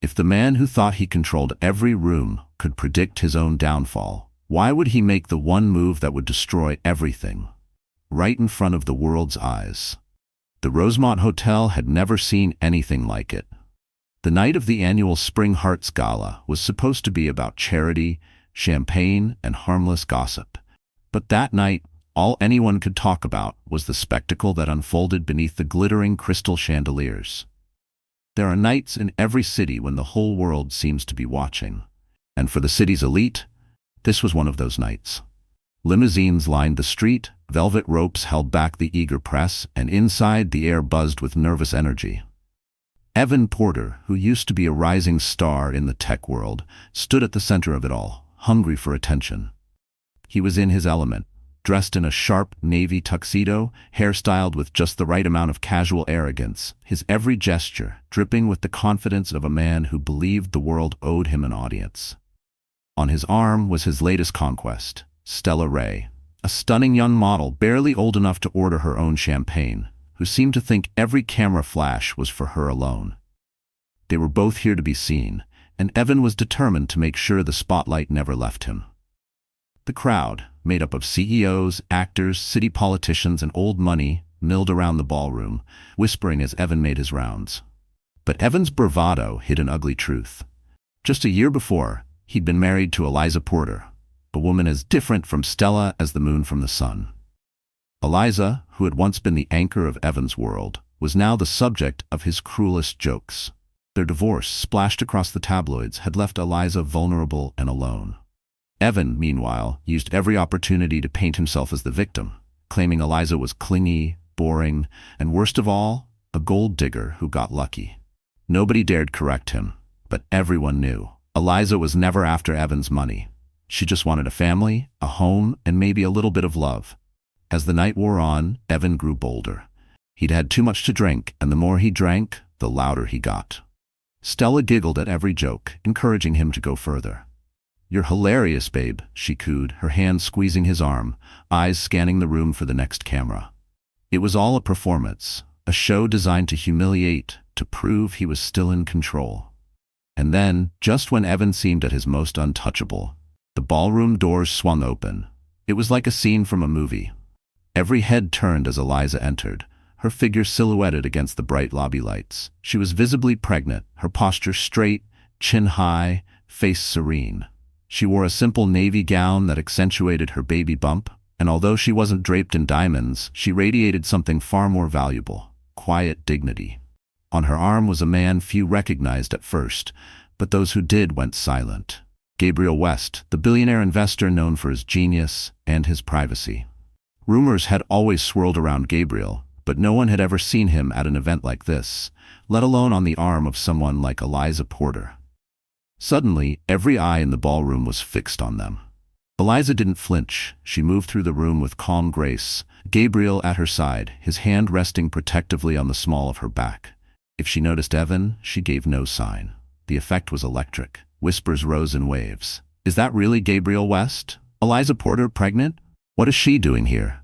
If the man who thought he controlled every room could predict his own downfall, why would he make the one move that would destroy everything? Right in front of the world's eyes. The Rosemont Hotel had never seen anything like it. The night of the annual Spring Hearts Gala was supposed to be about charity, champagne, and harmless gossip. But that night, all anyone could talk about was the spectacle that unfolded beneath the glittering crystal chandeliers. There are nights in every city when the whole world seems to be watching. And for the city's elite, this was one of those nights. Limousines lined the street, velvet ropes held back the eager press, and inside the air buzzed with nervous energy. Evan Porter, who used to be a rising star in the tech world, stood at the center of it all, hungry for attention. He was in his element, dressed in a sharp navy tuxedo, hairstyled with just the right amount of casual arrogance, his every gesture dripping with the confidence of a man who believed the world owed him an audience. On his arm was his latest conquest, Stella Ray, a stunning young model barely old enough to order her own champagne, who seemed to think every camera flash was for her alone. They were both here to be seen, and Evan was determined to make sure the spotlight never left him. The crowd, made up of CEOs, actors, city politicians, and old money, milled around the ballroom, whispering as Evan made his rounds. But Evan's bravado hid an ugly truth. Just a year before, he'd been married to Eliza Porter, a woman as different from Stella as the moon from the sun. Eliza, who had once been the anchor of Evan's world, was now the subject of his cruelest jokes. Their divorce, splashed across the tabloids, had left Eliza vulnerable and alone. Evan, meanwhile, used every opportunity to paint himself as the victim, claiming Eliza was clingy, boring, and worst of all, a gold digger who got lucky. Nobody dared correct him, but everyone knew. Eliza was never after Evan's money. She just wanted a family, a home, and maybe a little bit of love. As the night wore on, Evan grew bolder. He'd had too much to drink, and the more he drank, the louder he got. Stella giggled at every joke, encouraging him to go further. "You're hilarious, babe," she cooed, her hand squeezing his arm, eyes scanning the room for the next camera. It was all a performance, a show designed to humiliate, to prove he was still in control. And then, just when Evan seemed at his most untouchable, the ballroom doors swung open. It was like a scene from a movie. Every head turned as Eliza entered, her figure silhouetted against the bright lobby lights. She was visibly pregnant, her posture straight, chin high, face serene. She wore a simple navy gown that accentuated her baby bump, and although she wasn't draped in diamonds, she radiated something far more valuable: quiet dignity. On her arm was a man few recognized at first, but those who did went silent. Gabriel West, the billionaire investor known for his genius and his privacy. Rumors had always swirled around Gabriel, but no one had ever seen him at an event like this, let alone on the arm of someone like Eliza Porter. Suddenly, every eye in the ballroom was fixed on them. Eliza didn't flinch. She moved through the room with calm grace, Gabriel at her side, his hand resting protectively on the small of her back. If she noticed Evan, she gave no sign. The effect was electric. Whispers rose in waves. "Is that really Gabriel West? Eliza Porter pregnant? What is she doing here?"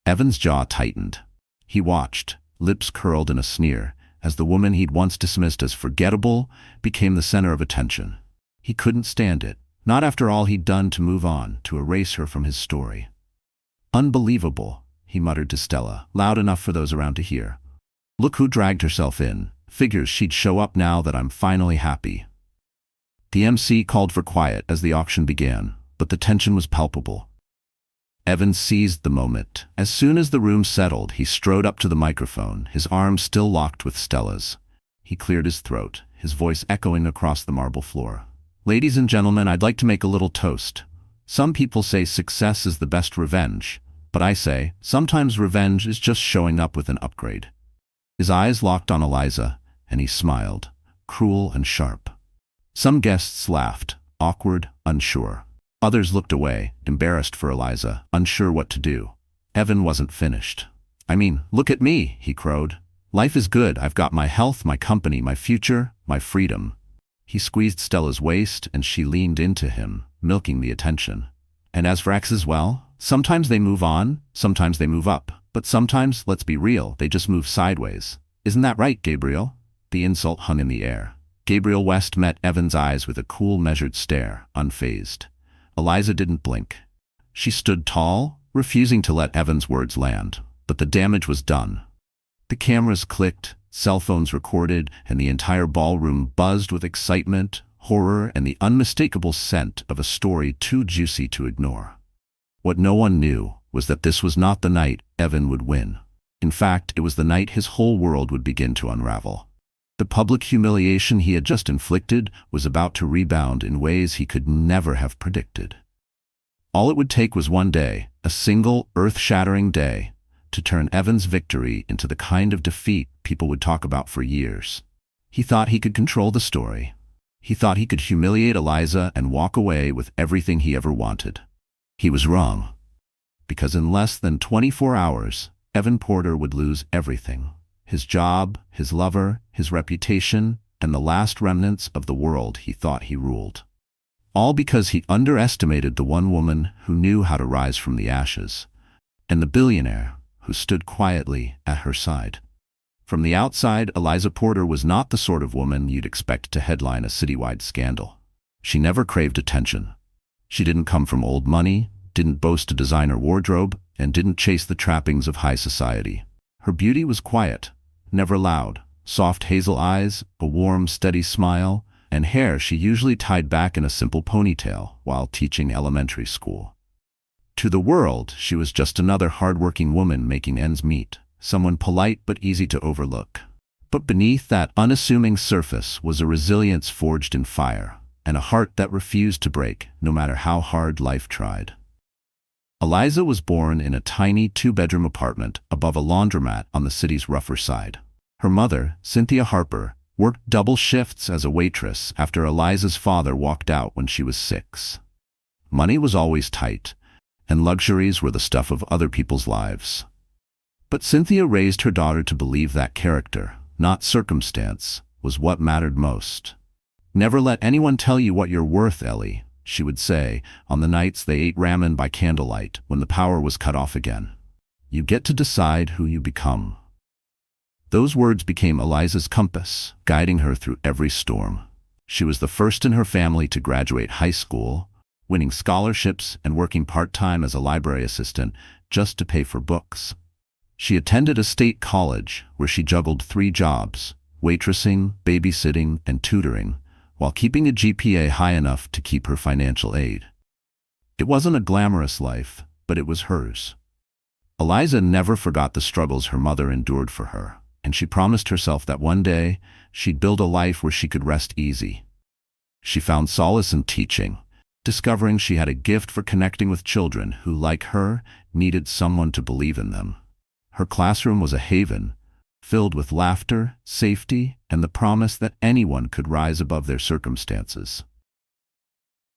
Evan's jaw tightened. He watched, lips curled in a sneer, as the woman he'd once dismissed as forgettable became the center of attention. He couldn't stand it, not after all he'd done to move on, to erase her from his story. "Unbelievable," he muttered to Stella, loud enough for those around to hear. "Look who dragged herself in. Figures she'd show up now that I'm finally happy." The MC called for quiet as the auction began, but the tension was palpable. Evan seized the moment. As soon as the room settled, he strode up to the microphone, his arms still locked with Stella's. He cleared his throat, his voice echoing across the marble floor. "Ladies and gentlemen, I'd like to make a little toast. Some people say success is the best revenge, but I say sometimes revenge is just showing up with an upgrade." His eyes locked on Eliza, and he smiled, cruel and sharp. Some guests laughed, awkward, unsure. Others looked away, embarrassed for Eliza, unsure what to do. Evan wasn't finished. "I mean, look at me," he crowed. "Life is good. I've got my health, my company, my future, my freedom." He squeezed Stella's waist, and she leaned into him, milking the attention. "And as for exes, well, sometimes they move on, sometimes they move up, but sometimes, let's be real, they just move sideways. Isn't that right, Gabriel?" The insult hung in the air. Gabriel West met Evan's eyes with a cool, measured stare, unfazed. Eliza didn't blink. She stood tall, refusing to let Evan's words land. But the damage was done. The cameras clicked, cell phones recorded, and the entire ballroom buzzed with excitement, horror, and the unmistakable scent of a story too juicy to ignore. What no one knew was that this was not the night Evan would win. In fact, it was the night his whole world would begin to unravel. The public humiliation he had just inflicted was about to rebound in ways he could never have predicted. All it would take was one day, a single, earth-shattering day, to turn Evan's victory into the kind of defeat people would talk about for years. He thought he could control the story. He thought he could humiliate Eliza and walk away with everything he ever wanted. He was wrong. Because in less than 24 hours, Evan Porter would lose everything. His job, his lover, his reputation, and the last remnants of the world he thought he ruled. All because he underestimated the one woman who knew how to rise from the ashes, and the billionaire who stood quietly at her side. From the outside, Eliza Porter was not the sort of woman you'd expect to headline a citywide scandal. She never craved attention. She didn't come from old money, didn't boast a designer wardrobe, and didn't chase the trappings of high society. Her beauty was quiet, never loud, soft hazel eyes, a warm, steady smile, and hair she usually tied back in a simple ponytail while teaching elementary school. To the world, she was just another hard-working woman making ends meet, someone polite but easy to overlook. But beneath that unassuming surface was a resilience forged in fire, and a heart that refused to break no matter how hard life tried. Eliza was born in a tiny two-bedroom apartment above a laundromat on the city's rougher side. Her mother, Cynthia Harper, worked double shifts as a waitress after Eliza's father walked out when she was 6. Money was always tight, and luxuries were the stuff of other people's lives. But Cynthia raised her daughter to believe that character, not circumstance, was what mattered most. "Never let anyone tell you what you're worth, Ellie," she would say on the nights they ate ramen by candlelight when the power was cut off again. "You get to decide who you become." Those words became Eliza's compass, guiding her through every storm. She was the first in her family to graduate high school, winning scholarships and working part-time as a library assistant just to pay for books. She attended a state college where she juggled 3 jobs, waitressing, babysitting, and tutoring, while keeping a GPA high enough to keep her financial aid. It wasn't a glamorous life, but it was hers. Eliza never forgot the struggles her mother endured for her, and she promised herself that one day she'd build a life where she could rest easy. She found solace in teaching, discovering she had a gift for connecting with children who, like her, needed someone to believe in them. Her classroom was a haven, filled with laughter, safety, and the promise that anyone could rise above their circumstances.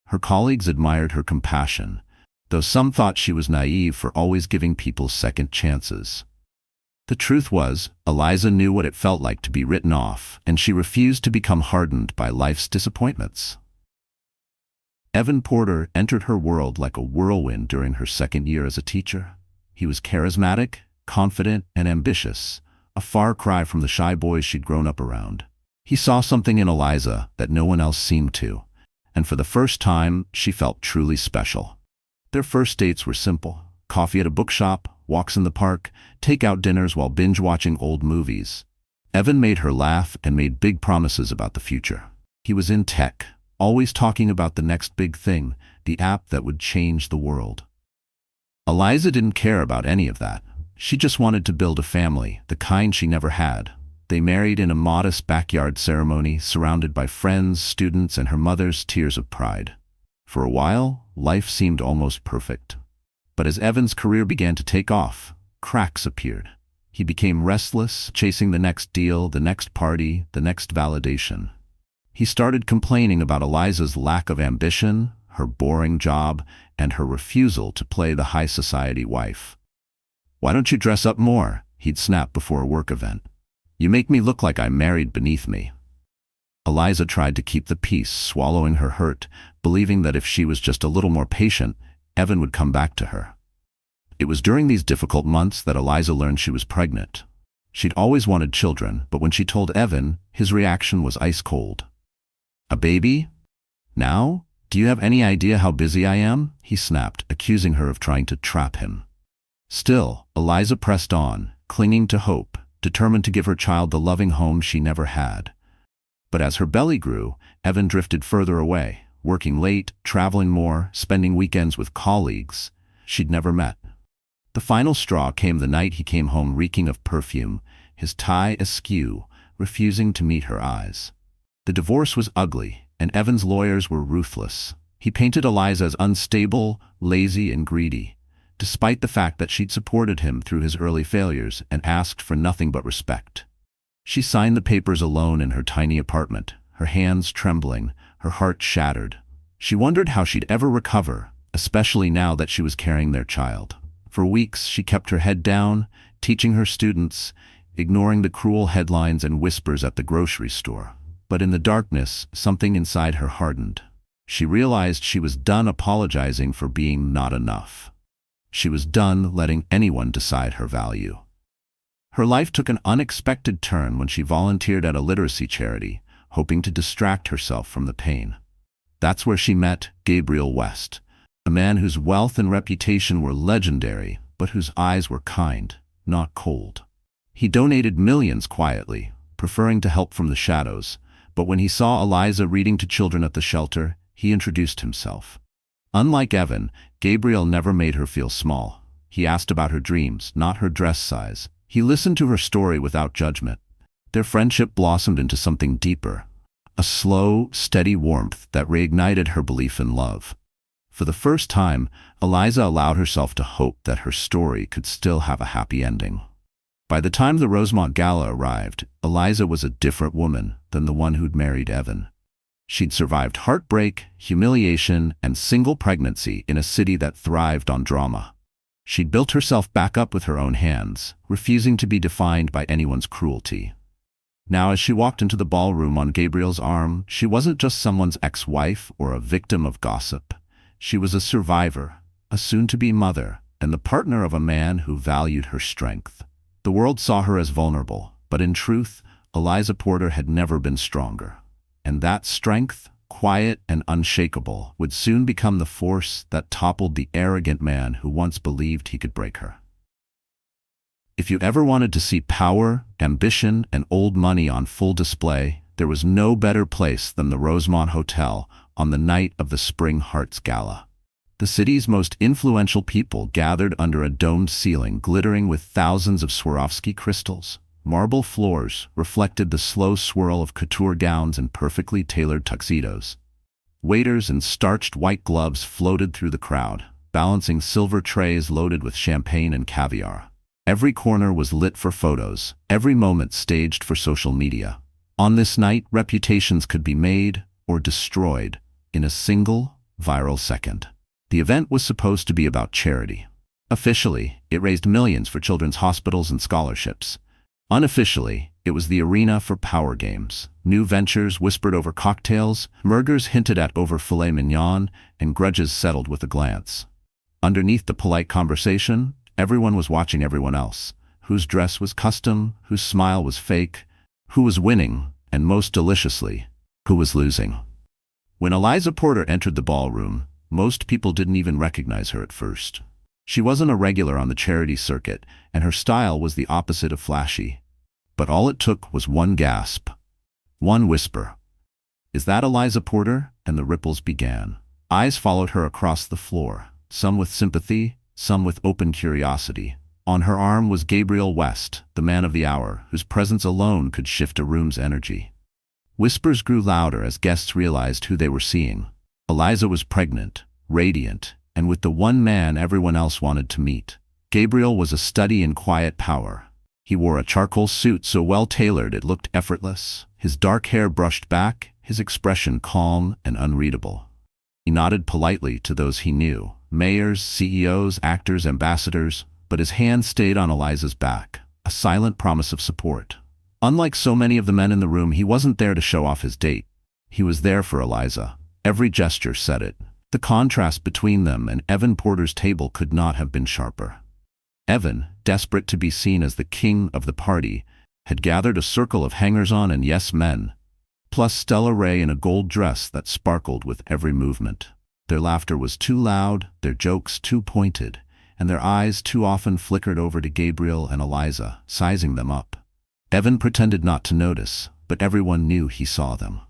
Her colleagues admired her compassion, though some thought she was naive for always giving people second chances. The truth was, Eliza knew what it felt like to be written off, and she refused to become hardened by life's disappointments. Evan Porter entered her world like a whirlwind during her second year as a teacher. He was charismatic, confident, and ambitious, a far cry from the shy boys she'd grown up around. He saw something in Eliza that no one else seemed to, and for the first time, she felt truly special. Their first dates were simple: coffee at a bookshop, walks in the park, take-out dinners while binge-watching old movies. Evan made her laugh and made big promises about the future. He was in tech, always talking about the next big thing, the app that would change the world. Eliza didn't care about any of that. She just wanted to build a family, the kind she never had. They married in a modest backyard ceremony, surrounded by friends, students, and her mother's tears of pride. For a while, life seemed almost perfect. But as Evan's career began to take off, cracks appeared. He became restless, chasing the next deal, the next party, the next validation. He started complaining about Eliza's lack of ambition, her boring job, and her refusal to play the high society wife. "Why don't you dress up more?" he'd snap before a work event. "You make me look like I'm married beneath me." Eliza tried to keep the peace, swallowing her hurt, believing that if she was just a little more patient, Evan would come back to her. It was during these difficult months that Eliza learned she was pregnant. She'd always wanted children, but when she told Evan, his reaction was ice cold. A baby? Now? Do you have any idea how busy I am? He snapped, accusing her of trying to trap him. Still, Eliza pressed on, clinging to hope, determined to give her child the loving home she never had. But as her belly grew, Evan drifted further away, working late, traveling more, spending weekends with colleagues she'd never met. The final straw came the night he came home reeking of perfume, his tie askew, refusing to meet her eyes. The divorce was ugly, and Evan's lawyers were ruthless. He painted Eliza as unstable, lazy, and greedy, despite the fact that she'd supported him through his early failures and asked for nothing but respect. She signed the papers alone in her tiny apartment, her hands trembling, her heart shattered. She wondered how she'd ever recover, especially now that she was carrying their child. For weeks, she kept her head down, teaching her students, ignoring the cruel headlines and whispers at the grocery store. But in the darkness, something inside her hardened. She realized she was done apologizing for being not enough. She was done letting anyone decide her value. Her life took an unexpected turn when she volunteered at a literacy charity, hoping to distract herself from the pain. That's where she met Gabriel West, a man whose wealth and reputation were legendary, but whose eyes were kind, not cold. He donated millions quietly, preferring to help from the shadows, but when he saw Eliza reading to children at the shelter, he introduced himself. Unlike Evan, Gabriel never made her feel small. He asked about her dreams, not her dress size. He listened to her story without judgment. Their friendship blossomed into something deeper, a slow, steady warmth that reignited her belief in love. For the first time, Eliza allowed herself to hope that her story could still have a happy ending. By the time the Rosemont Gala arrived, Eliza was a different woman than the one who'd married Evan. She'd survived heartbreak, humiliation, and single pregnancy in a city that thrived on drama. She'd built herself back up with her own hands, refusing to be defined by anyone's cruelty. Now, as she walked into the ballroom on Gabriel's arm, she wasn't just someone's ex-wife or a victim of gossip. She was a survivor, a soon-to-be mother, and the partner of a man who valued her strength. The world saw her as vulnerable, but in truth, Eliza Porter had never been stronger. And that strength, quiet and unshakable, would soon become the force that toppled the arrogant man who once believed he could break her. If you ever wanted to see power, ambition, and old money on full display, there was no better place than the Rosemont Hotel on the night of the Spring Hearts Gala. The city's most influential people gathered under a domed ceiling glittering with thousands of Swarovski crystals. Marble floors reflected the slow swirl of couture gowns and perfectly tailored tuxedos. Waiters in starched white gloves floated through the crowd, balancing silver trays loaded with champagne and caviar. Every corner was lit for photos, every moment staged for social media. On this night, reputations could be made or destroyed in a single, viral second. The event was supposed to be about charity. Officially, it raised millions for children's hospitals and scholarships. Unofficially, it was the arena for power games. New ventures whispered over cocktails, murgers hinted at over filet mignon, and grudges settled with a glance. Underneath the polite conversation, everyone was watching everyone else. Whose dress was custom, whose smile was fake, who was winning, and most deliciously, who was losing. When Eliza Porter entered the ballroom, most people didn't even recognize her at first. She wasn't a regular on the charity circuit, and her style was the opposite of flashy. But all it took was one gasp, one whisper. "Is that Eliza Porter?" And the ripples began. Eyes followed her across the floor, some with sympathy, some with open curiosity. On her arm was Gabriel West, the man of the hour, whose presence alone could shift a room's energy. Whispers grew louder as guests realized who they were seeing. Eliza was pregnant, radiant, and with the one man everyone else wanted to meet. Gabriel was a study in quiet power. He wore a charcoal suit so well-tailored it looked effortless, his dark hair brushed back, his expression calm and unreadable. He nodded politely to those he knew, mayors, CEOs, actors, ambassadors, but his hand stayed on Eliza's back, a silent promise of support. Unlike so many of the men in the room, he wasn't there to show off his date. He was there for Eliza. Every gesture said it. The contrast between them and Evan Porter's table could not have been sharper. Evan, desperate to be seen as the king of the party, had gathered a circle of hangers-on and yes men. plus Stella Ray in a gold dress that sparkled with every movement. Their laughter was too loud, their jokes too pointed, and their eyes too often flickered over to Gabriel and Eliza, sizing them up. Evan pretended not to notice, but everyone knew he saw them.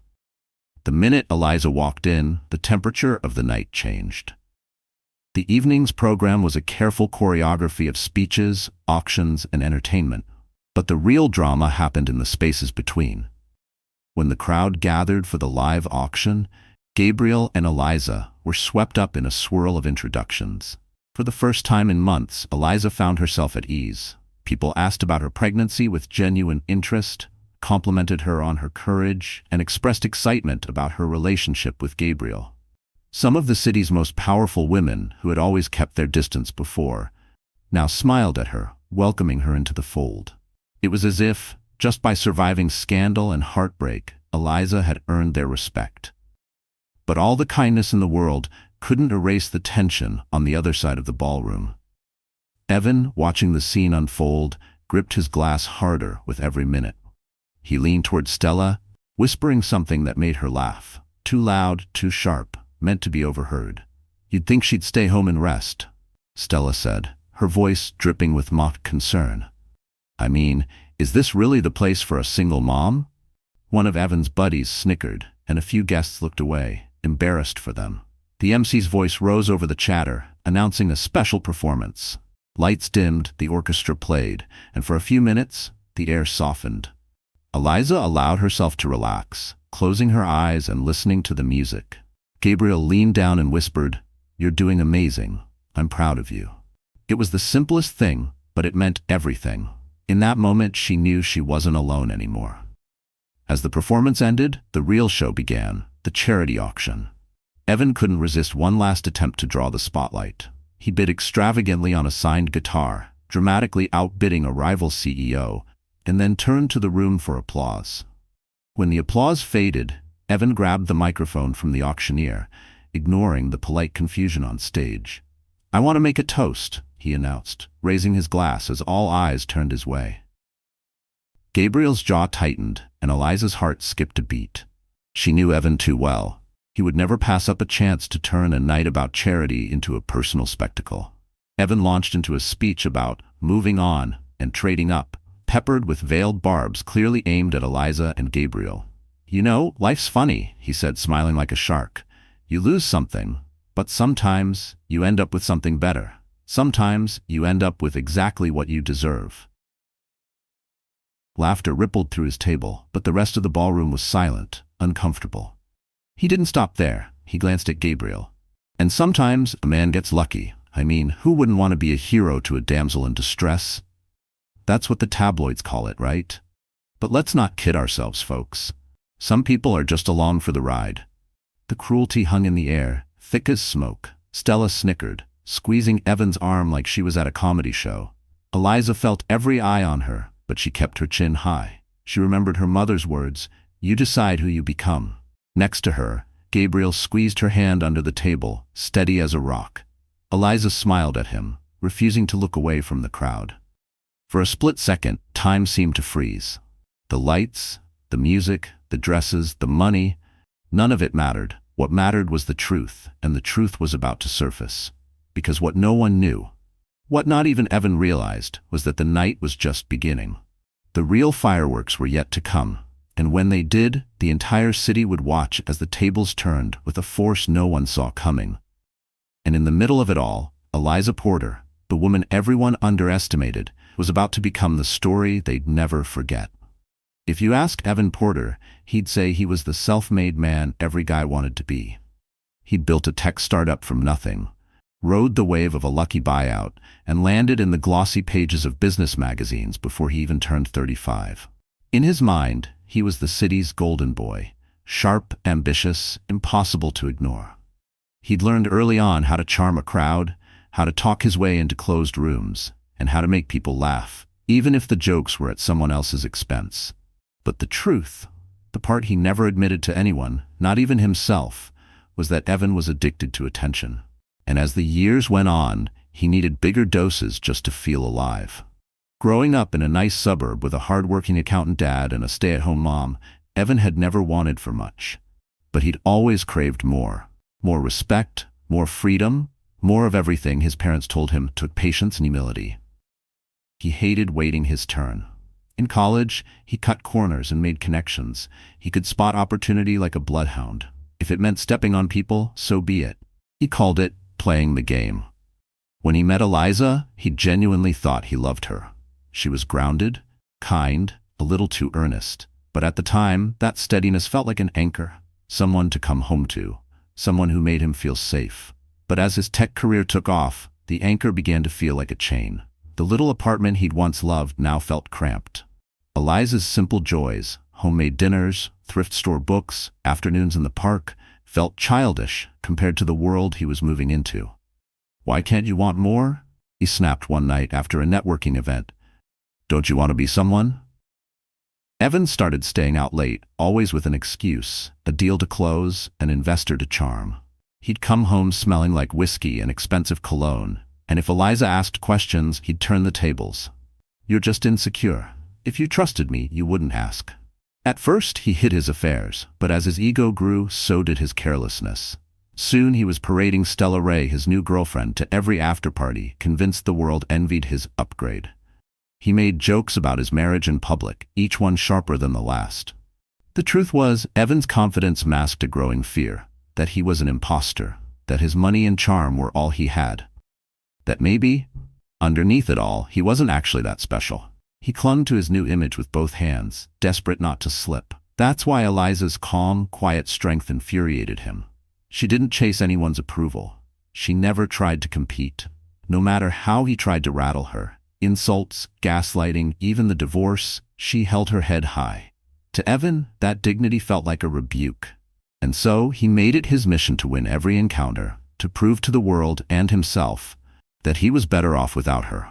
The minute Eliza walked in, the temperature of the night changed. The evening's program was a careful choreography of speeches, auctions, and entertainment, but the real drama happened in the spaces between. When the crowd gathered for the live auction, Gabriel and Eliza were swept up in a swirl of introductions. For the first time in months, Eliza found herself at ease. People asked about her pregnancy with genuine interest, complimented her on her courage, and expressed excitement about her relationship with Gabriel. Some of the city's most powerful women, who had always kept their distance before, now smiled at her, welcoming her into the fold. It was as if, just by surviving scandal and heartbreak, Eliza had earned their respect. But all the kindness in the world couldn't erase the tension on the other side of the ballroom. Evan, watching the scene unfold, gripped his glass harder with every minute. He leaned toward Stella, whispering something that made her laugh. Too loud, too sharp, meant to be overheard. "You'd think she'd stay home and rest," Stella said, her voice dripping with mock concern. "I mean, is this really the place for a single mom?" One of Evan's buddies snickered, and a few guests looked away, embarrassed for them. The MC's voice rose over the chatter, announcing a special performance. Lights dimmed, the orchestra played, and for a few minutes, the air softened. Eliza allowed herself to relax, closing her eyes and listening to the music. Gabriel leaned down and whispered, "You're doing amazing. I'm proud of you." It was the simplest thing, but it meant everything. In that moment, she knew she wasn't alone anymore. As the performance ended, the real show began, the charity auction. Evan couldn't resist one last attempt to draw the spotlight. He bid extravagantly on a signed guitar, dramatically outbidding a rival CEO, and then turned to the room for applause. When the applause faded, Evan grabbed the microphone from the auctioneer, ignoring the polite confusion on stage. "I want to make a toast," he announced, raising his glass as all eyes turned his way. Gabriel's jaw tightened, and Eliza's heart skipped a beat. She knew Evan too well. He would never pass up a chance to turn a night about charity into a personal spectacle. Evan launched into a speech about moving on and trading up, peppered with veiled barbs clearly aimed at Eliza and Gabriel. "You know, life's funny," he said, smiling like a shark. "You lose something, but sometimes you end up with something better. Sometimes you end up with exactly what you deserve." Laughter rippled through his table, but the rest of the ballroom was silent, uncomfortable. He didn't stop there. He glanced at Gabriel. "And sometimes a man gets lucky. I mean, who wouldn't want to be a hero to a damsel in distress? That's what the tabloids call it, right? But let's not kid ourselves, folks. Some people are just along for the ride." The cruelty hung in the air, thick as smoke. Stella snickered, squeezing Evan's arm like she was at a comedy show. Eliza felt every eye on her, but she kept her chin high. She remembered her mother's words, "You decide who you become." Next to her, Gabriel squeezed her hand under the table, steady as a rock. Eliza smiled at him, refusing to look away from the crowd. For a split second, time seemed to freeze. The lights, the music, the dresses, the money, none of it mattered. What mattered was the truth, and the truth was about to surface. Because what no one knew, what not even Evan realized, was that the night was just beginning. The real fireworks were yet to come. And when they did, the entire city would watch as the tables turned with a force no one saw coming. And in the middle of it all, Eliza Porter, the woman everyone underestimated, was about to become the story they'd never forget. If you asked Evan Porter, he'd say he was the self-made man every guy wanted to be. He'd built a tech startup from nothing, rode the wave of a lucky buyout, and landed in the glossy pages of business magazines before he even turned 35. In his mind, he was the city's golden boy, sharp, ambitious, impossible to ignore. He'd learned early on how to charm a crowd, how to talk his way into closed rooms, and how to make people laugh, even if the jokes were at someone else's expense. But the truth, the part he never admitted to anyone, not even himself, was that Evan was addicted to attention. And as the years went on, he needed bigger doses just to feel alive. Growing up in a nice suburb with a hard-working accountant dad and a stay-at-home mom, Evan had never wanted for much, but he'd always craved more. More respect, more freedom, more of everything his parents told him took patience and humility. He hated waiting his turn. In college, he cut corners and made connections. He could spot opportunity like a bloodhound. If it meant stepping on people, so be it. He called it playing the game. When he met Eliza, he genuinely thought he loved her. She was grounded, kind, a little too earnest. But at the time, that steadiness felt like an anchor, someone to come home to, someone who made him feel safe. But as his tech career took off, the anchor began to feel like a chain. The little apartment he'd once loved now felt cramped. Eliza's simple joys, homemade dinners, thrift store books, afternoons in the park, felt childish compared to the world he was moving into. "Why can't you want more?" he snapped one night after a networking event. "Don't you want to be someone?" Evan started staying out late, always with an excuse, a deal to close, an investor to charm. He'd come home smelling like whiskey and expensive cologne, and if Eliza asked questions, he'd turn the tables. "You're just insecure. If you trusted me, you wouldn't ask." At first, he hid his affairs, but as his ego grew, so did his carelessness. Soon he was parading Stella Ray, his new girlfriend, to every after-party, convinced the world envied his upgrade. He made jokes about his marriage in public, each one sharper than the last. The truth was, Evan's confidence masked a growing fear, that he was an imposter, that his money and charm were all he had. That maybe, underneath it all, he wasn't actually that special. He clung to his new image with both hands, desperate not to slip. That's why Eliza's calm, quiet strength infuriated him. She didn't chase anyone's approval. She never tried to compete. No matter how he tried to rattle her, insults, gaslighting, even the divorce, she held her head high. To Evan, that dignity felt like a rebuke. And so he made it his mission to win every encounter, to prove to the world and himself that he was better off without her.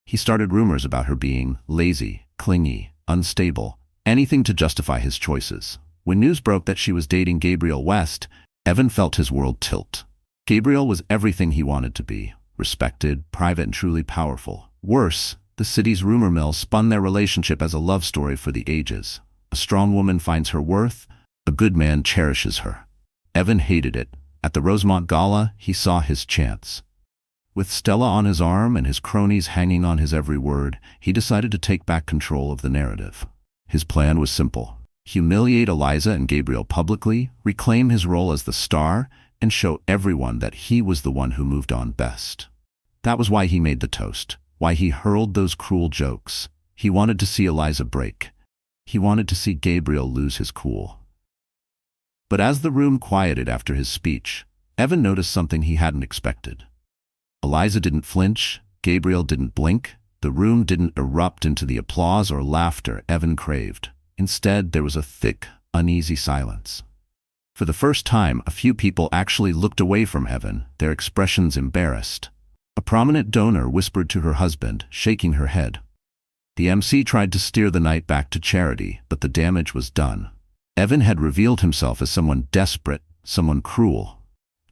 He started rumors about her being lazy, clingy, unstable, anything to justify his choices. When news broke that she was dating Gabriel West, Evan felt his world tilt. Gabriel was everything he wanted to be, respected, private, and truly powerful. Worse, the city's rumor mill spun their relationship as a love story for the ages. A strong woman finds her worth, a good man cherishes her. Evan hated it. At the Rosemont Gala, he saw his chance. With Stella on his arm and his cronies hanging on his every word, he decided to take back control of the narrative. His plan was simple: humiliate Eliza and Gabriel publicly, reclaim his role as the star, and show everyone that he was the one who moved on best. That was why he made the toast, why he hurled those cruel jokes. He wanted to see Eliza break. He wanted to see Gabriel lose his cool. But as the room quieted after his speech, Evan noticed something he hadn't expected. Eliza didn't flinch, Gabriel didn't blink, the room didn't erupt into the applause or laughter Evan craved. Instead, there was a thick, uneasy silence. For the first time, a few people actually looked away from Evan, their expressions embarrassed. A prominent donor whispered to her husband, shaking her head. The MC tried to steer the night back to charity, but the damage was done. Evan had revealed himself as someone desperate, someone cruel.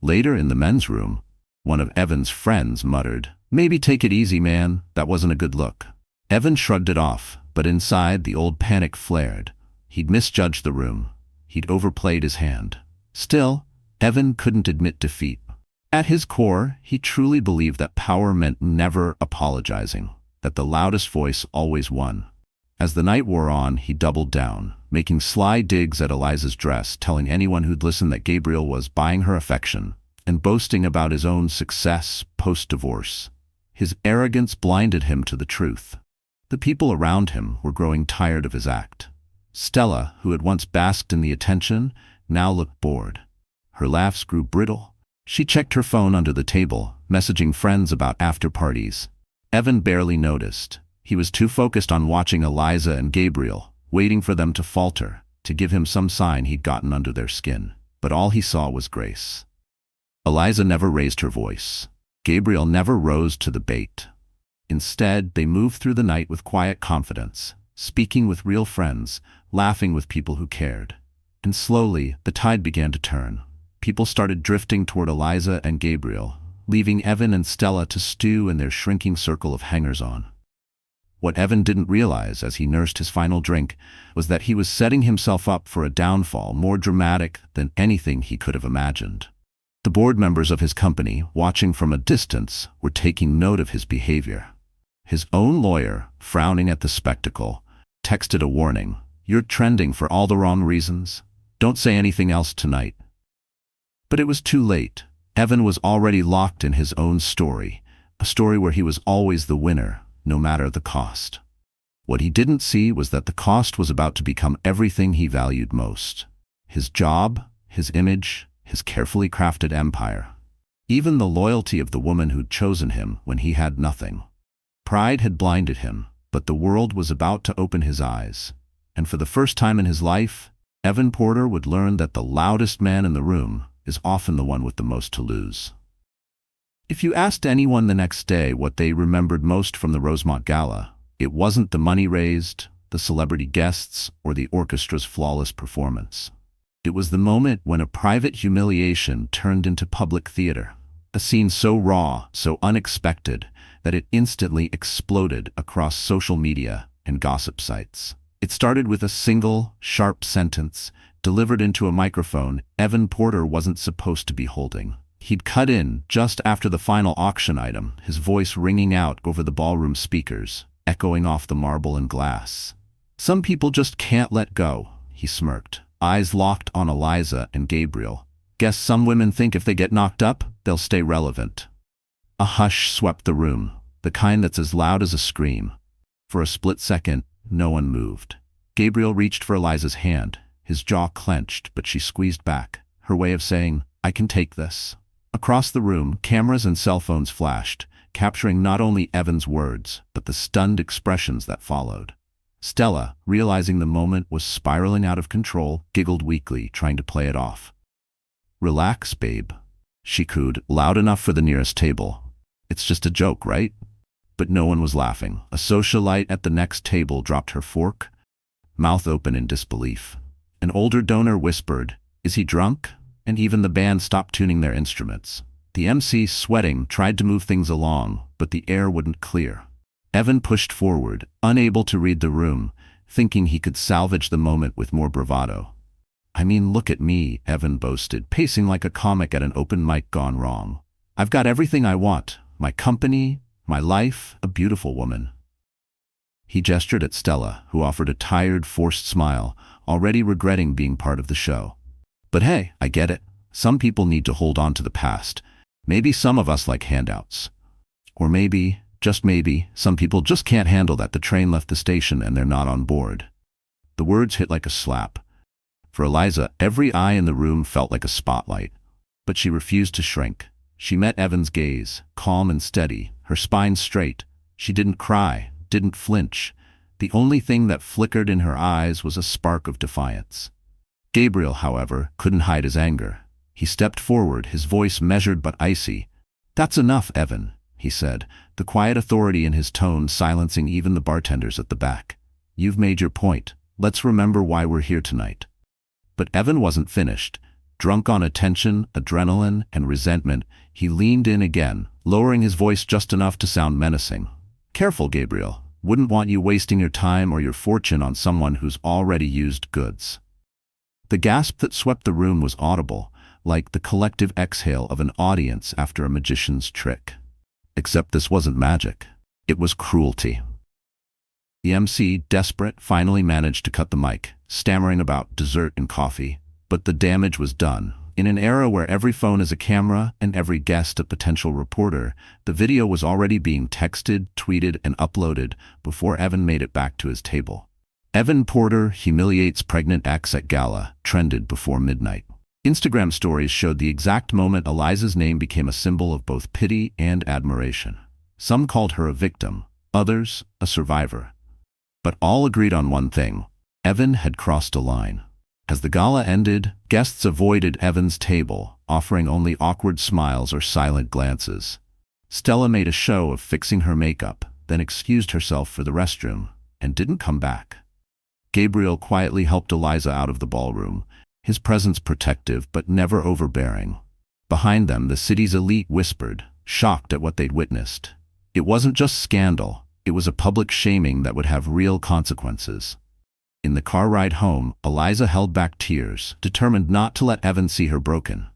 Later in the men's room, one of Evan's friends muttered, "Maybe take it easy, man, that wasn't a good look." Evan shrugged it off, but inside the old panic flared. He'd misjudged the room. He'd overplayed his hand. Still, Evan couldn't admit defeat. At his core, he truly believed that power meant never apologizing, that the loudest voice always won. As the night wore on, he doubled down, making sly digs at Eliza's dress, telling anyone who'd listen that Gabriel was buying her affection, and boasting about his own success post-divorce. His arrogance blinded him to the truth. The people around him were growing tired of his act. Stella, who had once basked in the attention, now looked bored. Her laughs grew brittle. She checked her phone under the table, messaging friends about after-parties. Evan barely noticed. He was too focused on watching Eliza and Gabriel, waiting for them to falter, to give him some sign he'd gotten under their skin. But all he saw was grace. Eliza never raised her voice. Gabriel never rose to the bait. Instead, they moved through the night with quiet confidence, speaking with real friends, laughing with people who cared. And slowly, the tide began to turn. People started drifting toward Eliza and Gabriel, leaving Evan and Stella to stew in their shrinking circle of hangers-on. What Evan didn't realize as he nursed his final drink was that he was setting himself up for a downfall more dramatic than anything he could have imagined. The board members of his company, watching from a distance, were taking note of his behavior. His own lawyer, frowning at the spectacle, texted a warning, "You're trending for all the wrong reasons. Don't say anything else tonight." But it was too late. Evan was already locked in his own story, a story where he was always the winner, no matter the cost. What he didn't see was that the cost was about to become everything he valued most: his job, his image, his carefully crafted empire. Even the loyalty of the woman who'd chosen him when he had nothing. Pride had blinded him, but the world was about to open his eyes. And for the first time in his life, Evan Porter would learn that the loudest man in the room is often the one with the most to lose. If you asked anyone the next day what they remembered most from the Rosemont Gala, it wasn't the money raised, the celebrity guests, or the orchestra's flawless performance. It was the moment when a private humiliation turned into public theater. A scene so raw, so unexpected, that it instantly exploded across social media and gossip sites. It started with a single, sharp sentence delivered into a microphone Evan Porter wasn't supposed to be holding. He'd cut in just after the final auction item, his voice ringing out over the ballroom speakers, echoing off the marble and glass. "Some people just can't let go," he smirked, eyes locked on Eliza and Gabriel. "Guess some women think if they get knocked up, they'll stay relevant." A hush swept the room, the kind that's as loud as a scream. For a split second, no one moved. Gabriel reached for Eliza's hand, his jaw clenched, but she squeezed back, her way of saying, "I can take this." Across the room, cameras and cell phones flashed, capturing not only Evan's words, but the stunned expressions that followed. Stella, realizing the moment was spiraling out of control, giggled weakly, trying to play it off. "Relax, babe," she cooed, loud enough for the nearest table. "It's just a joke, right?" But no one was laughing. A socialite at the next table dropped her fork, mouth open in disbelief. An older donor whispered, "Is he drunk?" And even the band stopped tuning their instruments. The MC, sweating, tried to move things along, but the air wouldn't clear. Evan pushed forward, unable to read the room, thinking he could salvage the moment with more bravado. "I mean, look at me," Evan boasted, pacing like a comic at an open mic gone wrong. "I've got everything I want. My company, my life, a beautiful woman." He gestured at Stella, who offered a tired, forced smile, already regretting being part of the show. "But hey, I get it. Some people need to hold on to the past. Maybe some of us like handouts. Or maybe, just maybe, some people just can't handle that the train left the station and they're not on board." The words hit like a slap. For Eliza, every eye in the room felt like a spotlight. But she refused to shrink. She met Evan's gaze, calm and steady, her spine straight. She didn't cry, didn't flinch. The only thing that flickered in her eyes was a spark of defiance. Gabriel, however, couldn't hide his anger. He stepped forward, his voice measured but icy. "That's enough, Evan," he said, the quiet authority in his tone silencing even the bartenders at the back. "You've made your point. Let's remember why we're here tonight." But Evan wasn't finished. Drunk on attention, adrenaline, and resentment, he leaned in again, lowering his voice just enough to sound menacing. "Careful, Gabriel. Wouldn't want you wasting your time or your fortune on someone who's already used goods." The gasp that swept the room was audible, like the collective exhale of an audience after a magician's trick. Except this wasn't magic. It was cruelty. The MC, desperate, finally managed to cut the mic, stammering about dessert and coffee. But the damage was done. In an era where every phone is a camera and every guest a potential reporter, the video was already being texted, tweeted, and uploaded before Evan made it back to his table. Evan Porter humiliates pregnant ex at gala trended before midnight. Instagram stories showed the exact moment Eliza's name became a symbol of both pity and admiration. Some called her a victim, others a survivor. But all agreed on one thing: Evan had crossed a line. As the gala ended, guests avoided Evan's table, offering only awkward smiles or silent glances. Stella made a show of fixing her makeup, then excused herself for the restroom, and didn't come back. Gabriel quietly helped Eliza out of the ballroom, his presence protective but never overbearing. Behind them, the city's elite whispered, shocked at what they'd witnessed. It wasn't just scandal, It was a public shaming that would have real consequences. In the car ride home, Eliza held back tears, determined not to let Evan see her broken.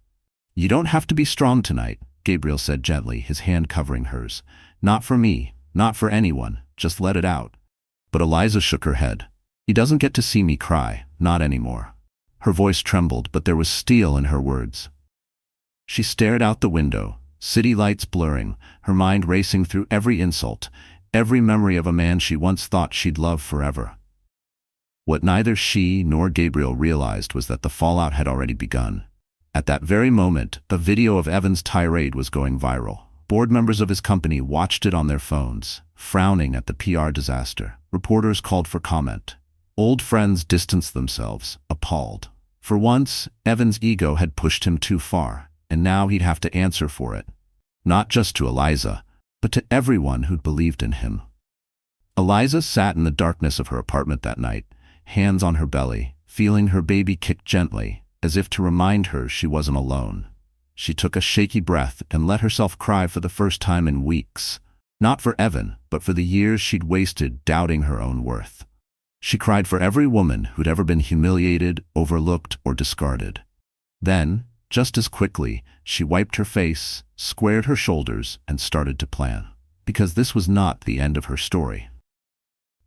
"You don't have to be strong tonight," Gabriel said gently, his hand covering hers. "Not for me, not for anyone, just let it out." But Eliza shook her head. "He doesn't get to see me cry, not anymore." Her voice trembled, but there was steel in her words. She stared out the window, city lights blurring, her mind racing through every insult, every memory of a man she once thought she'd love forever. What neither she nor Gabriel realized was that the fallout had already begun. At that very moment, a video of Evan's tirade was going viral. Board members of his company watched it on their phones, frowning at the PR disaster. Reporters called for comment. Old friends distanced themselves, appalled. For once, Evan's ego had pushed him too far, and now he'd have to answer for it. Not just to Eliza, but to everyone who'd believed in him. Eliza sat in the darkness of her apartment that night, hands on her belly, feeling her baby kick gently, as if to remind her she wasn't alone. She took a shaky breath and let herself cry for the first time in weeks. Not for Evan, but for the years she'd wasted doubting her own worth. She cried for every woman who'd ever been humiliated, overlooked, or discarded. Then, just as quickly, she wiped her face, squared her shoulders, and started to plan. Because this was not the end of her story.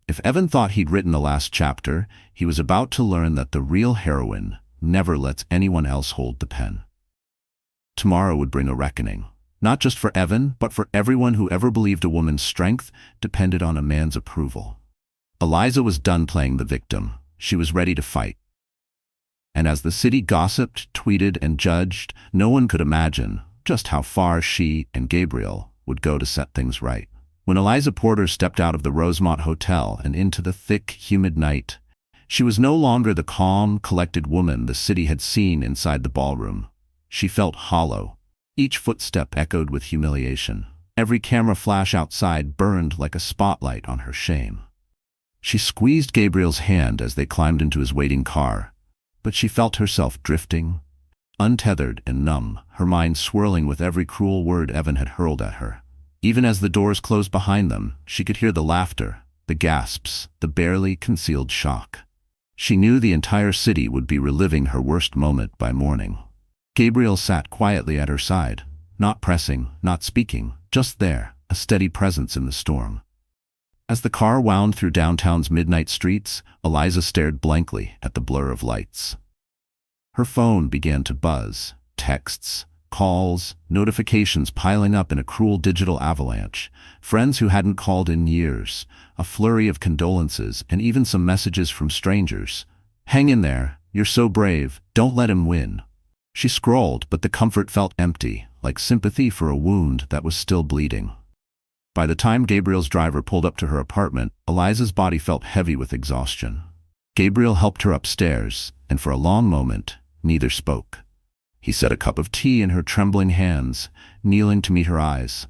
If Evan thought he'd written the last chapter, he was about to learn that the real heroine never lets anyone else hold the pen. Tomorrow would bring a reckoning, not just for Evan, but for everyone who ever believed a woman's strength depended on a man's approval. Eliza was done playing the victim. She was ready to fight. And as the city gossiped, tweeted, and judged, no one could imagine just how far she and Gabriel would go to set things right. When Eliza Porter stepped out of the Rosemont Hotel and into the thick, humid night, she was no longer the calm, collected woman the city had seen inside the ballroom. She felt hollow. Each footstep echoed with humiliation. Every camera flash outside burned like a spotlight on her shame. She squeezed Gabriel's hand as they climbed into his waiting car, but she felt herself drifting, untethered and numb, her mind swirling with every cruel word Evan had hurled at her. Even as the doors closed behind them, she could hear the laughter, the gasps, the barely concealed shock. She knew the entire city would be reliving her worst moment by morning. Gabriel sat quietly at her side, not pressing, not speaking, just there, a steady presence in the storm. As the car wound through downtown's midnight streets, Eliza stared blankly at the blur of lights. Her phone began to buzz, texts, calls, notifications piling up in a cruel digital avalanche, friends who hadn't called in years, a flurry of condolences, and even some messages from strangers. "Hang in there, you're so brave, don't let him win." She scrolled, but the comfort felt empty, like sympathy for a wound that was still bleeding. By the time Gabriel's driver pulled up to her apartment, Eliza's body felt heavy with exhaustion. Gabriel helped her upstairs, and for a long moment, neither spoke. He set a cup of tea in her trembling hands, kneeling to meet her eyes.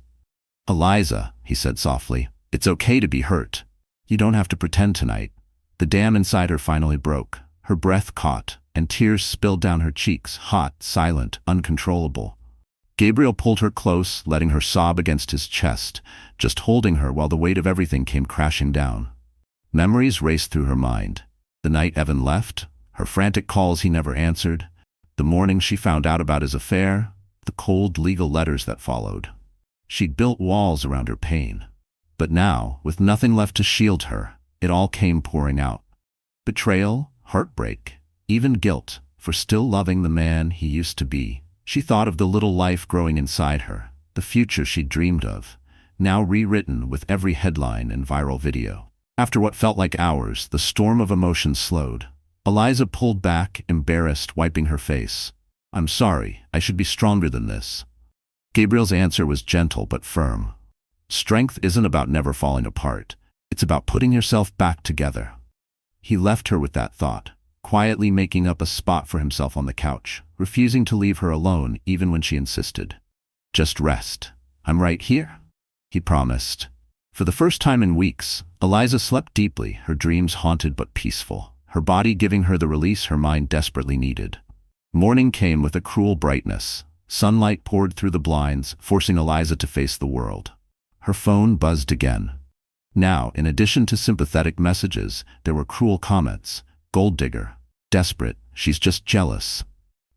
"Eliza," he said softly, "it's okay to be hurt. You don't have to pretend tonight." The dam inside her finally broke. Her breath caught, and tears spilled down her cheeks, hot, silent, uncontrollable. Gabriel pulled her close, letting her sob against his chest, just holding her while the weight of everything came crashing down. Memories raced through her mind. The night Evan left, her frantic calls he never answered, the morning she found out about his affair, the cold legal letters that followed. She'd built walls around her pain. But now, with nothing left to shield her, it all came pouring out. Betrayal, heartbreak, even guilt for still loving the man he used to be. She thought of the little life growing inside her, the future she'd dreamed of, now rewritten with every headline and viral video. After what felt like hours, the storm of emotions slowed. Eliza pulled back, embarrassed, wiping her face. "I'm sorry, I should be stronger than this." Gabriel's answer was gentle but firm. Strength isn't about never falling apart. It's about putting yourself back together. He left her with that thought, quietly making up a spot for himself on the couch, refusing to leave her alone even when she insisted. "Just rest. I'm right here," he promised. For the first time in weeks, Eliza slept deeply, her dreams haunted but peaceful, her body giving her the release her mind desperately needed. Morning came with a cruel brightness. Sunlight poured through the blinds, forcing Eliza to face the world. Her phone buzzed again. Now, in addition to sympathetic messages, there were cruel comments. Gold digger. Desperate. She's just jealous.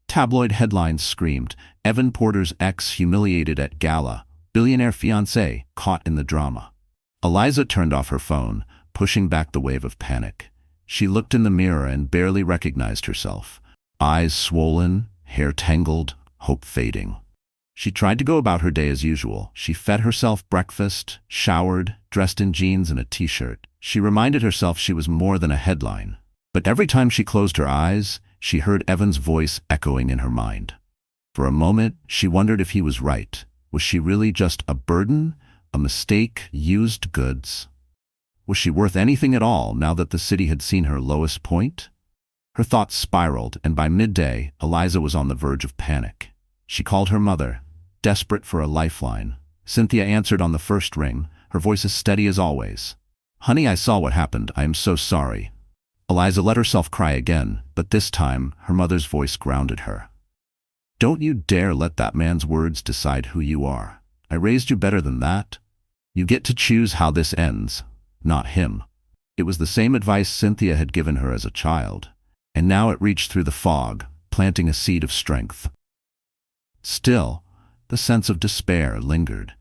Tabloid headlines screamed, Evan Porter's ex humiliated at gala. Billionaire fiancé caught in the drama. Eliza turned off her phone, pushing back the wave of panic. She looked in the mirror and barely recognized herself. Eyes swollen, hair tangled, hope fading. She tried to go about her day as usual. She fed herself breakfast, showered, dressed in jeans and a t-shirt. She reminded herself she was more than a headline. But every time she closed her eyes, she heard Evan's voice echoing in her mind. For a moment, she wondered if he was right. Was she really just a burden, a mistake, used goods? Was she worth anything at all now that the city had seen her lowest point? Her thoughts spiraled, and by midday, Eliza was on the verge of panic. She called her mother, desperate for a lifeline. Cynthia answered on the first ring, her voice as steady as always. Honey, I saw what happened. I am so sorry. Eliza let herself cry again, but this time, her mother's voice grounded her. Don't you dare let that man's words decide who you are. I raised you better than that. You get to choose how this ends, not him. It was the same advice Cynthia had given her as a child, and now it reached through the fog, planting a seed of strength. Still, the sense of despair lingered.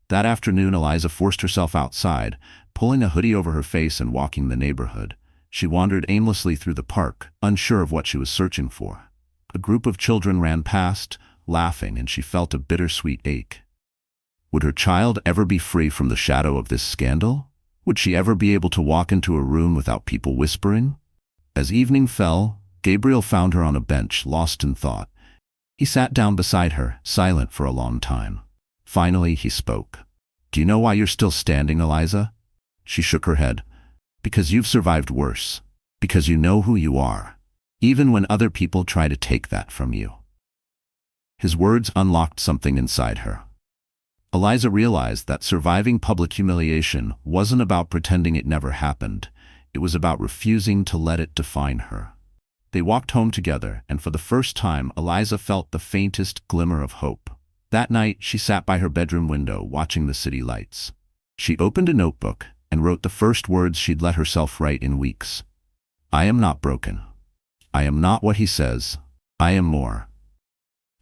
That afternoon, Eliza forced herself outside, pulling a hoodie over her face and walking the neighborhood. She wandered aimlessly through the park, unsure of what she was searching for. A group of children ran past, laughing, and she felt a bittersweet ache. Would her child ever be free from the shadow of this scandal? Would she ever be able to walk into a room without people whispering? As evening fell, Gabriel found her on a bench, lost in thought. He sat down beside her, silent for a long time. Finally, he spoke. Do you know why you're still standing, Eliza? She shook her head. Because you've survived worse. Because you know who you are. Even when other people try to take that from you. His words unlocked something inside her. Eliza realized that surviving public humiliation wasn't about pretending it never happened. It was about refusing to let it define her. They walked home together, and for the first time, Eliza felt the faintest glimmer of hope. That night, she sat by her bedroom window, watching the city lights. She opened a notebook and wrote the first words she'd let herself write in weeks. I am not broken. I am not what he says. I am more.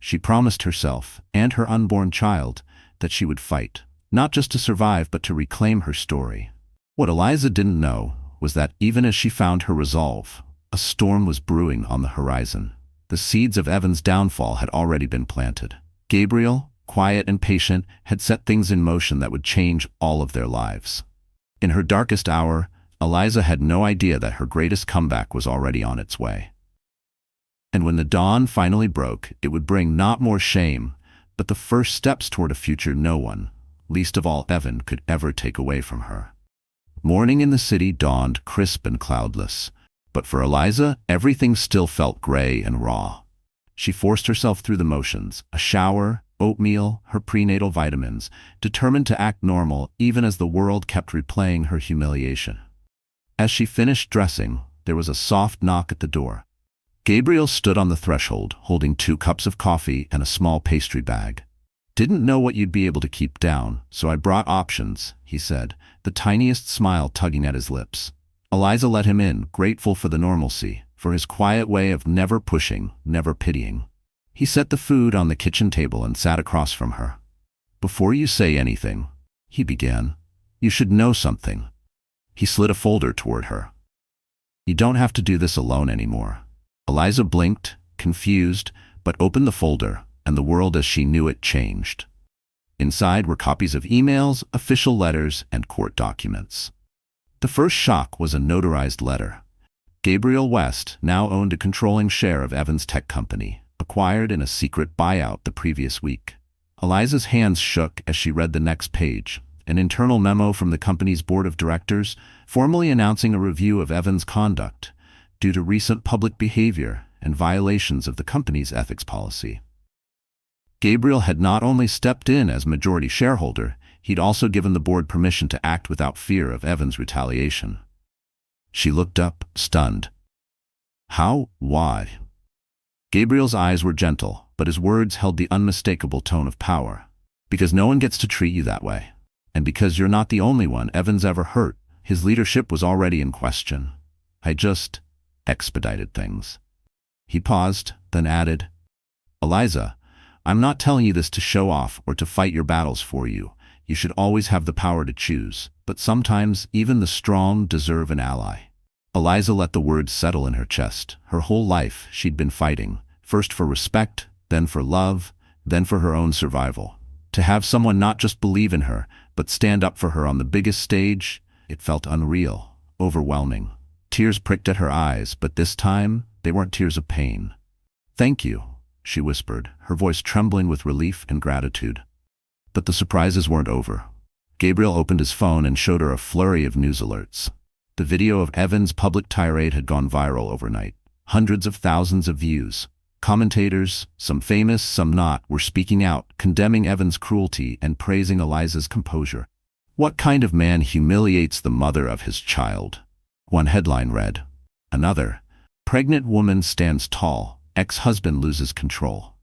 She promised herself, and her unborn child, that she would fight, not just to survive but to reclaim her story. What Eliza didn't know was that even as she found her resolve, a storm was brewing on the horizon. The seeds of Evan's downfall had already been planted. Gabriel, quiet and patient, had set things in motion that would change all of their lives. In her darkest hour, Eliza had no idea that her greatest comeback was already on its way. And when the dawn finally broke, it would bring not more shame, but the first steps toward a future no one, least of all Evan, could ever take away from her. Morning in the city dawned crisp and cloudless, but for Eliza, everything still felt gray and raw. She forced herself through the motions, a shower, oatmeal, her prenatal vitamins, determined to act normal even as the world kept replaying her humiliation. As she finished dressing, there was a soft knock at the door. Gabriel stood on the threshold, holding 2 cups of coffee and a small pastry bag. Didn't know what you'd be able to keep down, so I brought options, he said, the tiniest smile tugging at his lips. Eliza let him in, grateful for the normalcy, for his quiet way of never pushing, never pitying. He set the food on the kitchen table and sat across from her. Before you say anything, he began, you should know something. He slid a folder toward her. You don't have to do this alone anymore. Eliza blinked, confused, but opened the folder, and the world as she knew it changed. Inside were copies of emails, official letters, and court documents. The first shock was a notarized letter. Gabriel West now owned a controlling share of Evan's tech company, acquired in a secret buyout the previous week. Eliza's hands shook as she read the next page, an internal memo from the company's board of directors formally announcing a review of Evan's conduct due to recent public behavior and violations of the company's ethics policy. Gabriel had not only stepped in as majority shareholder, he'd also given the board permission to act without fear of Evan's retaliation. She looked up, stunned. How? Why? Gabriel's eyes were gentle, but his words held the unmistakable tone of power. Because no one gets to treat you that way. And because you're not the only one Evans ever hurt, his leadership was already in question. I just expedited things. He paused, then added, Eliza, I'm not telling you this to show off or to fight your battles for you. You should always have the power to choose, but sometimes even the strong deserve an ally. Eliza let the words settle in her chest. Her whole life she'd been fighting, first for respect, then for love, then for her own survival. To have someone not just believe in her, but stand up for her on the biggest stage, it felt unreal, overwhelming. Tears pricked at her eyes, but this time they weren't tears of pain. Thank you, she whispered, her voice trembling with relief and gratitude. But the surprises weren't over. Gabriel opened his phone and showed her a flurry of news alerts. The video of Evan's public tirade had gone viral overnight. Hundreds of thousands of views. Commentators, some famous, some not, were speaking out, condemning Evan's cruelty and praising Eliza's composure. What kind of man humiliates the mother of his child? One headline read. Another, pregnant woman stands tall, ex-husband loses control.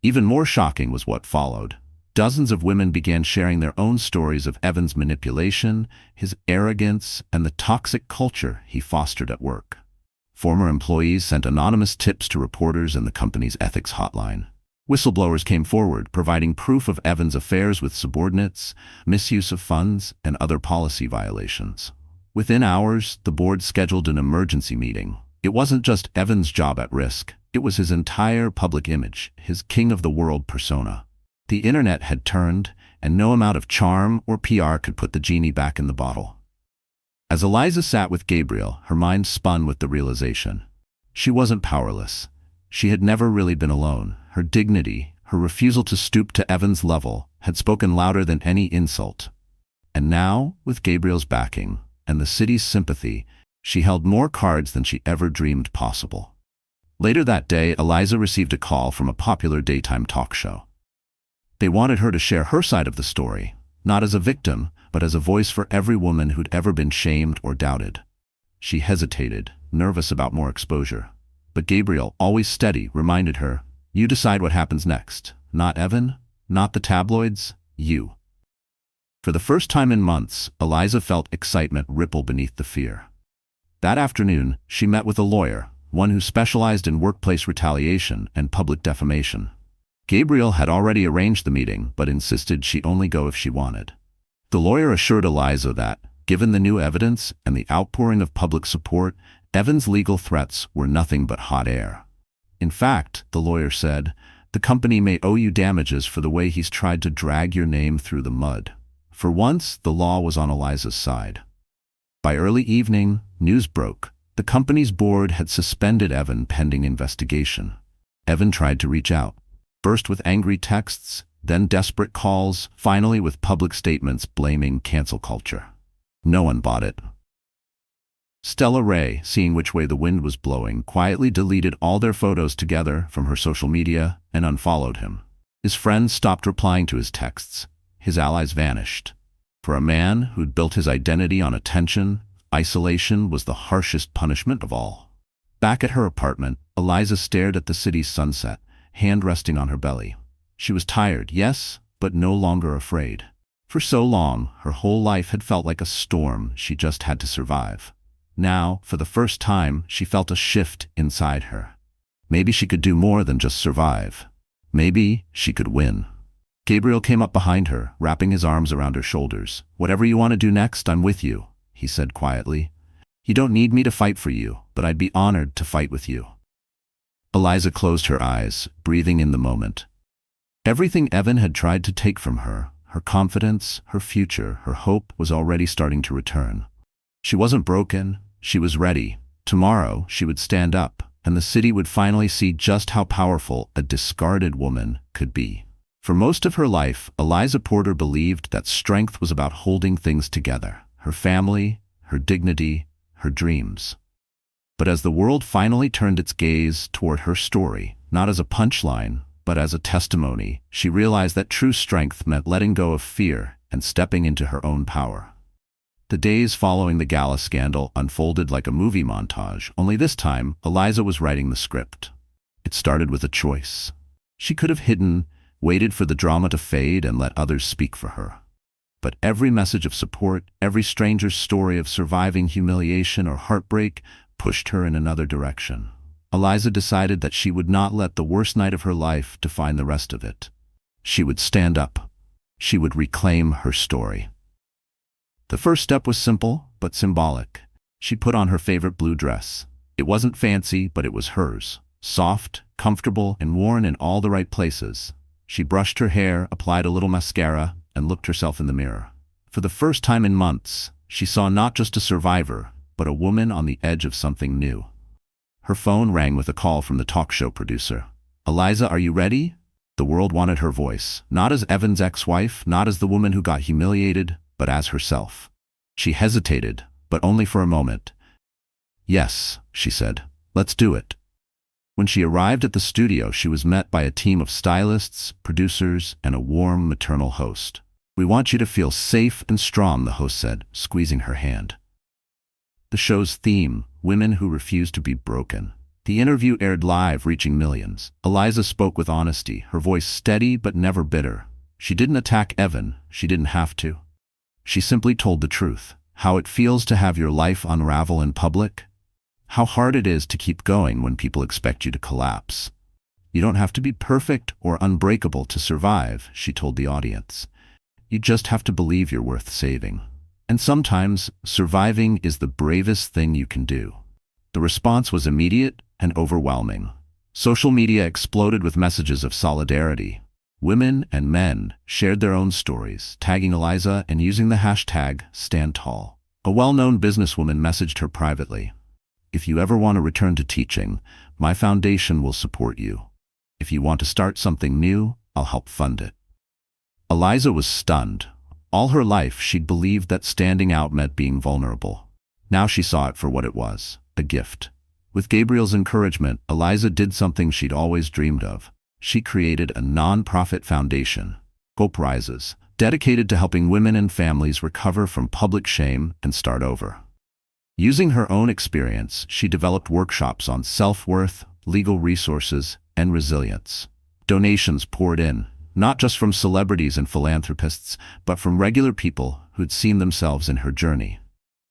Even more shocking was what followed. Dozens of women began sharing their own stories of Evan's manipulation, his arrogance, and the toxic culture he fostered at work. Former employees sent anonymous tips to reporters in the company's ethics hotline. Whistleblowers came forward, providing proof of Evan's affairs with subordinates, misuse of funds, and other policy violations. Within hours, the board scheduled an emergency meeting. It wasn't just Evan's job at risk. It was his entire public image, his king-of-the-world persona. The internet had turned, and no amount of charm or PR could put the genie back in the bottle. As Eliza sat with Gabriel, her mind spun with the realization. She wasn't powerless. She had never really been alone. Her dignity, her refusal to stoop to Evan's level, had spoken louder than any insult. And now, with Gabriel's backing, and the city's sympathy, she held more cards than she ever dreamed possible. Later that day, Eliza received a call from a popular daytime talk show. They wanted her to share her side of the story, not as a victim, but as a voice for every woman who'd ever been shamed or doubted. She hesitated, nervous about more exposure. But Gabriel, always steady, reminded her, you decide what happens next. Not Evan, not the tabloids, you. For the first time in months, Eliza felt excitement ripple beneath the fear. That afternoon, she met with a lawyer, one who specialized in workplace retaliation and public defamation. Gabriel had already arranged the meeting, but insisted she only go if she wanted. The lawyer assured Eliza that, given the new evidence and the outpouring of public support, Evan's legal threats were nothing but hot air. In fact, the lawyer said, the company may owe you damages for the way he's tried to drag your name through the mud. For once, the law was on Eliza's side. By early evening, news broke. The company's board had suspended Evan pending investigation. Evan tried to reach out, first with angry texts, then desperate calls, finally with public statements blaming cancel culture. No one bought it. Stella Ray, seeing which way the wind was blowing, quietly deleted all their photos together from her social media and unfollowed him. His friends stopped replying to his texts. His allies vanished. For a man who'd built his identity on attention, isolation was the harshest punishment of all. Back at her apartment, Eliza stared at the city's sunset, hand resting on her belly. She was tired, yes, but no longer afraid. For so long, her whole life had felt like a storm she just had to survive. Now, for the first time, she felt a shift inside her. Maybe she could do more than just survive. Maybe she could win. Gabriel came up behind her, wrapping his arms around her shoulders. Whatever you want to do next, I'm with you, he said quietly. You don't need me to fight for you, but I'd be honored to fight with you. Eliza closed her eyes, breathing in the moment. Everything Evan had tried to take from her, her confidence, her future, her hope, was already starting to return. She wasn't broken, she was ready. Tomorrow, she would stand up, and the city would finally see just how powerful a discarded woman could be. For most of her life, Eliza Porter believed that strength was about holding things together, her family, her dignity, her dreams. But as the world finally turned its gaze toward her story, not as a punchline, but as a testimony, she realized that true strength meant letting go of fear and stepping into her own power. The days following the gala scandal unfolded like a movie montage, only this time, Eliza was writing the script. It started with a choice. She could have hidden, waited for the drama to fade, and let others speak for her. But every message of support, every stranger's story of surviving humiliation or heartbreak pushed her in another direction. Eliza decided that she would not let the worst night of her life define the rest of it. She would stand up. She would reclaim her story. The first step was simple, but symbolic. She put on her favorite blue dress. It wasn't fancy, but it was hers. Soft, comfortable, and worn in all the right places. She brushed her hair, applied a little mascara, and looked herself in the mirror. For the first time in months, she saw not just a survivor, but a woman on the edge of something new. Her phone rang with a call from the talk show producer. "Eliza, are you ready?" The world wanted her voice, not as Evan's ex-wife, not as the woman who got humiliated, but as herself. She hesitated, but only for a moment. "Yes," she said, "let's do it." When she arrived at the studio, she was met by a team of stylists, producers, and a warm maternal host. "We want you to feel safe and strong," the host said, squeezing her hand. The show's theme, women who refuse to be broken. The interview aired live, reaching millions. Eliza spoke with honesty, her voice steady but never bitter. She didn't attack Evan, she didn't have to. She simply told the truth, how it feels to have your life unravel in public, how hard it is to keep going when people expect you to collapse. "You don't have to be perfect or unbreakable to survive," she told the audience. "You just have to believe you're worth saving. And sometimes, surviving is the bravest thing you can do." The response was immediate and overwhelming. Social media exploded with messages of solidarity. Women and men shared their own stories, tagging Eliza and using the hashtag #StandTall. A well-known businesswoman messaged her privately, "If you ever want to return to teaching, my foundation will support you. If you want to start something new, I'll help fund it." Eliza was stunned. All her life, she'd believed that standing out meant being vulnerable. Now she saw it for what it was, a gift. With Gabriel's encouragement, Eliza did something she'd always dreamed of. She created a non-profit foundation, Hope Rises, dedicated to helping women and families recover from public shame and start over. Using her own experience, she developed workshops on self-worth, legal resources, and resilience. Donations poured in, not just from celebrities and philanthropists, but from regular people who'd seen themselves in her journey.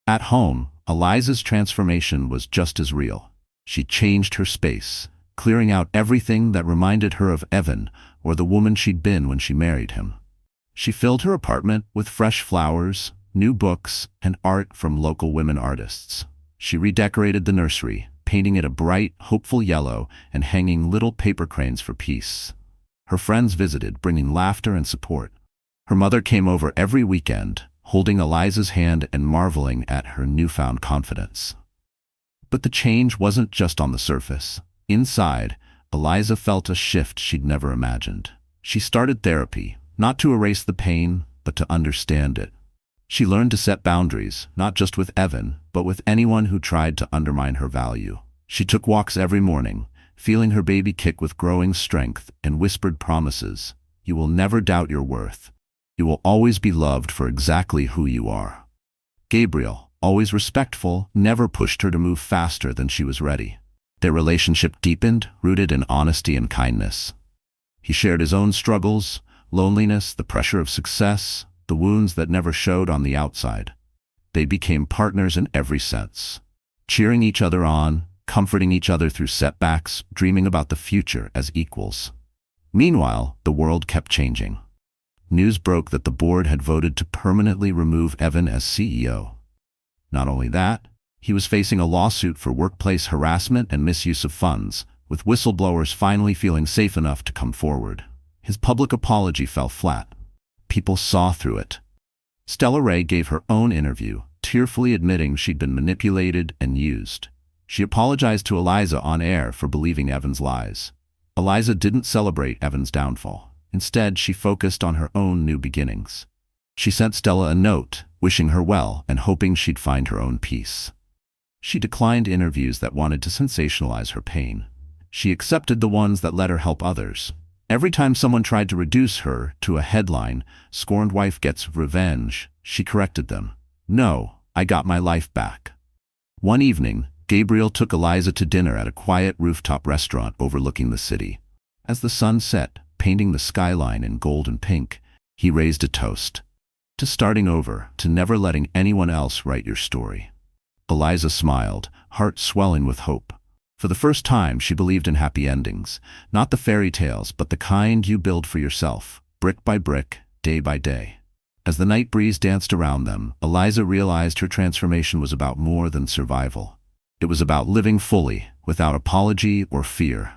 At home, Eliza's transformation was just as real. She changed her space, clearing out everything that reminded her of Evan or the woman she'd been when she married him. She filled her apartment with fresh flowers, new books, and art from local women artists. She redecorated the nursery, painting it a bright, hopeful yellow and hanging little paper cranes for peace. Her friends visited, bringing laughter and support. Her mother came over every weekend, holding Eliza's hand and marveling at her newfound confidence. But the change wasn't just on the surface. Inside, Eliza felt a shift she'd never imagined. She started therapy, not to erase the pain, but to understand it. She learned to set boundaries, not just with Evan, but with anyone who tried to undermine her value. She took walks every morning, feeling her baby kick with growing strength, and whispered promises. "You will never doubt your worth. You will always be loved for exactly who you are." Gabriel, always respectful, never pushed her to move faster than she was ready. Their relationship deepened, rooted in honesty and kindness. He shared his own struggles, loneliness, the pressure of success, the wounds that never showed on the outside. They became partners in every sense, cheering each other on, comforting each other through setbacks, dreaming about the future as equals. Meanwhile, the world kept changing. News broke that the board had voted to permanently remove Evan as CEO. Not only that, he was facing a lawsuit for workplace harassment and misuse of funds, with whistleblowers finally feeling safe enough to come forward. His public apology fell flat. People saw through it. Stella Ray gave her own interview, tearfully admitting she'd been manipulated and used. She apologized to Eliza on air for believing Evan's lies. Eliza didn't celebrate Evan's downfall. Instead, she focused on her own new beginnings. She sent Stella a note, wishing her well and hoping she'd find her own peace. She declined interviews that wanted to sensationalize her pain. She accepted the ones that let her help others. Every time someone tried to reduce her to a headline, "Scorned wife gets revenge," she corrected them. "No, I got my life back." One evening, Gabriel took Eliza to dinner at a quiet rooftop restaurant overlooking the city. As the sun set, painting the skyline in gold and pink, he raised a toast. to starting over, to never letting anyone else write your story. Eliza smiled, heart swelling with hope. For the first time, she believed in happy endings, not the fairy tales, but the kind you build for yourself, brick by brick, day by day. As the night breeze danced around them, Eliza realized her transformation was about more than survival. It was about living fully, without apology or fear.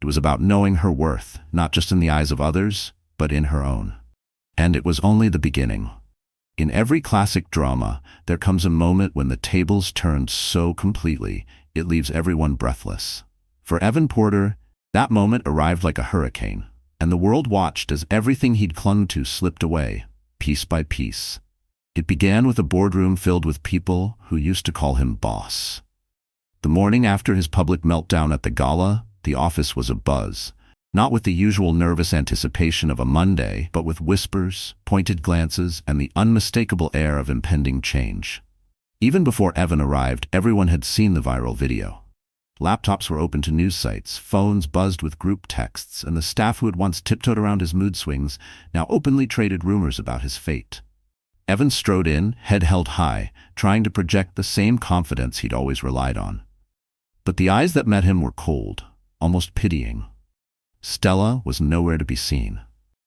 It was about knowing her worth, not just in the eyes of others, but in her own. And it was only the beginning. In every classic drama, there comes a moment when the tables turn so completely, it leaves everyone breathless. For Evan Porter, that moment arrived like a hurricane, and the world watched as everything he'd clung to slipped away, piece by piece. It began with a boardroom filled with people who used to call him boss. The morning after his public meltdown at the gala, the office was abuzz, not with the usual nervous anticipation of a Monday, but with whispers, pointed glances, and the unmistakable air of impending change. Even before Evan arrived, everyone had seen the viral video. Laptops were open to news sites, phones buzzed with group texts, and the staff who had once tiptoed around his mood swings now openly traded rumors about his fate. Evan strode in, head held high, trying to project the same confidence he'd always relied on. But the eyes that met him were cold, almost pitying. Stella was nowhere to be seen.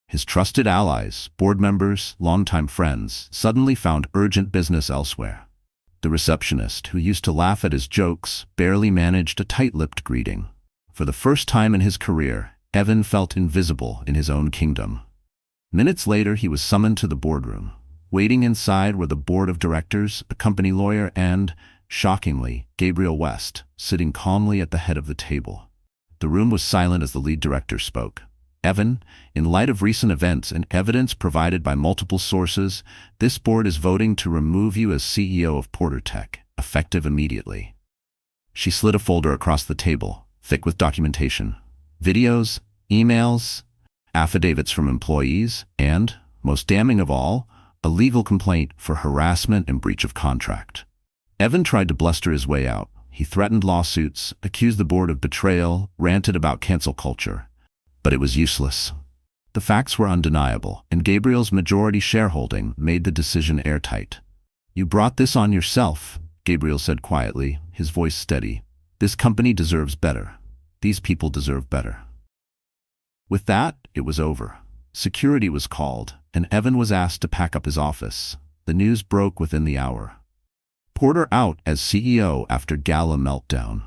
His trusted allies, board members, longtime friends, suddenly found urgent business elsewhere. The receptionist, who used to laugh at his jokes, barely managed a tight-lipped greeting. For the first time in his career, Evan felt invisible in his own kingdom. Minutes later, he was summoned to the boardroom. Waiting inside were the board of directors, a company lawyer, and, shockingly, Gabriel West, sitting calmly at the head of the table. The room was silent as the lead director spoke. Evan, in light of recent events and evidence provided by multiple sources, this board is voting to remove you as CEO of Porter Tech, effective immediately. She slid a folder across the table, thick with documentation. Videos, emails, affidavits from employees, and, most damning of all, a legal complaint for harassment and breach of contract. Evan tried to bluster his way out. He threatened lawsuits, accused the board of betrayal, ranted about cancel culture. But it was useless. The facts were undeniable, and Gabriel's majority shareholding made the decision airtight. "You brought this on yourself," Gabriel said quietly, his voice steady. "This company deserves better. These people deserve better." With that, it was over. Security was called, and Evan was asked to pack up his office. The news broke within the hour. Porter out as CEO after gala meltdown.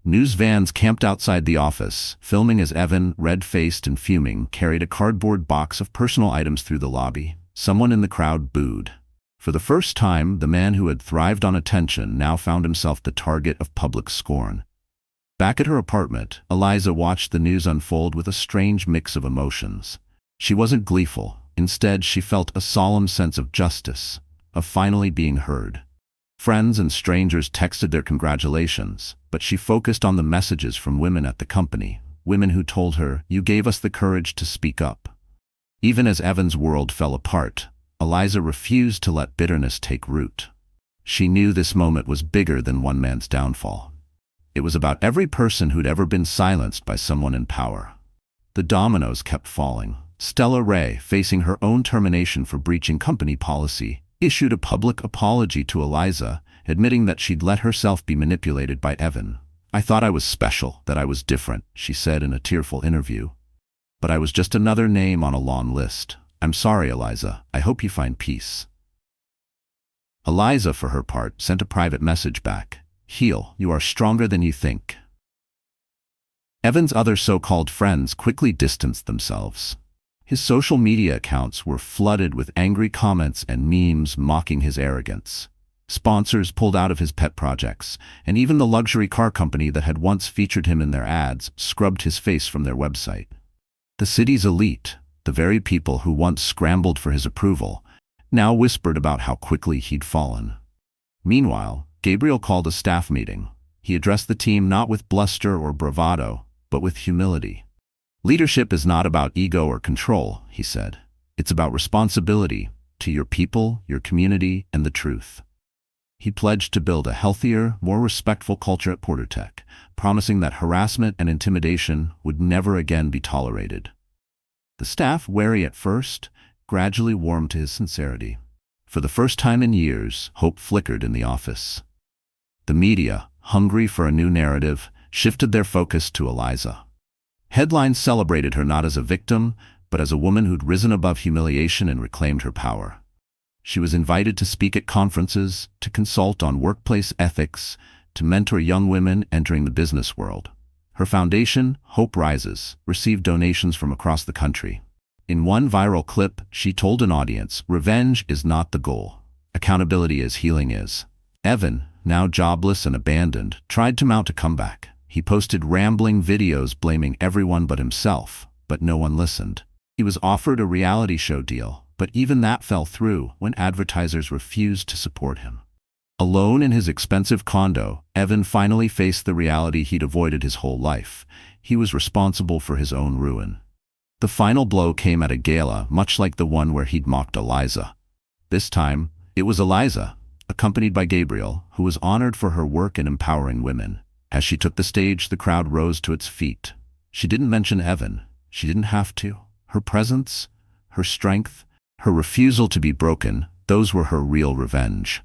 News vans camped outside the office, filming as Evan, red-faced and fuming, carried a cardboard box of personal items through the lobby. Someone in the crowd booed. For the first time, the man who had thrived on attention now found himself the target of public scorn. Back at her apartment, Eliza watched the news unfold with a strange mix of emotions. She wasn't gleeful. Instead, she felt a solemn sense of justice, of finally being heard. Friends and strangers texted their congratulations, but she focused on the messages from women at the company, women who told her, "You gave us the courage to speak up." Even as Evan's world fell apart, Eliza refused to let bitterness take root. She knew this moment was bigger than one man's downfall. It was about every person who'd ever been silenced by someone in power. The dominoes kept falling. Stella Ray, facing her own termination for breaching company policy, issued a public apology to Eliza, admitting that she'd let herself be manipulated by Evan. "I thought I was special, that I was different," she said in a tearful interview. "But I was just another name on a long list. I'm sorry, Eliza. I hope you find peace." Eliza, for her part, sent a private message back. "Heal, you are stronger than you think." Evan's other so-called friends quickly distanced themselves. His social media accounts were flooded with angry comments and memes mocking his arrogance. Sponsors pulled out of his pet projects, and even the luxury car company that had once featured him in their ads scrubbed his face from their website. The city's elite, the very people who once scrambled for his approval, now whispered about how quickly he'd fallen. Meanwhile, Gabriel called a staff meeting. He addressed the team not with bluster or bravado, but with humility. "Leadership is not about ego or control," he said. "It's about responsibility to your people, your community, and the truth." He pledged to build a healthier, more respectful culture at Porter Tech, promising that harassment and intimidation would never again be tolerated. The staff, wary at first, gradually warmed to his sincerity. For the first time in years, hope flickered in the office. The media, hungry for a new narrative, shifted their focus to Eliza. Headlines celebrated her not as a victim, but as a woman who'd risen above humiliation and reclaimed her power. She was invited to speak at conferences, to consult on workplace ethics, to mentor young women entering the business world. Her foundation, Hope Rises, received donations from across the country. In one viral clip, she told an audience, "Revenge is not the goal. Accountability is, healing is." Evan, now jobless and abandoned, tried to mount a comeback. He posted rambling videos blaming everyone but himself, but no one listened. He was offered a reality show deal, but even that fell through when advertisers refused to support him. Alone in his expensive condo, Evan finally faced the reality he'd avoided his whole life. He was responsible for his own ruin. The final blow came at a gala, much like the one where he'd mocked Eliza. This time, it was Eliza, accompanied by Gabriel, who was honored for her work in empowering women. As she took the stage, the crowd rose to its feet. She didn't mention Evan. She didn't have to. Her presence, her strength, her refusal to be broken, those were her real revenge.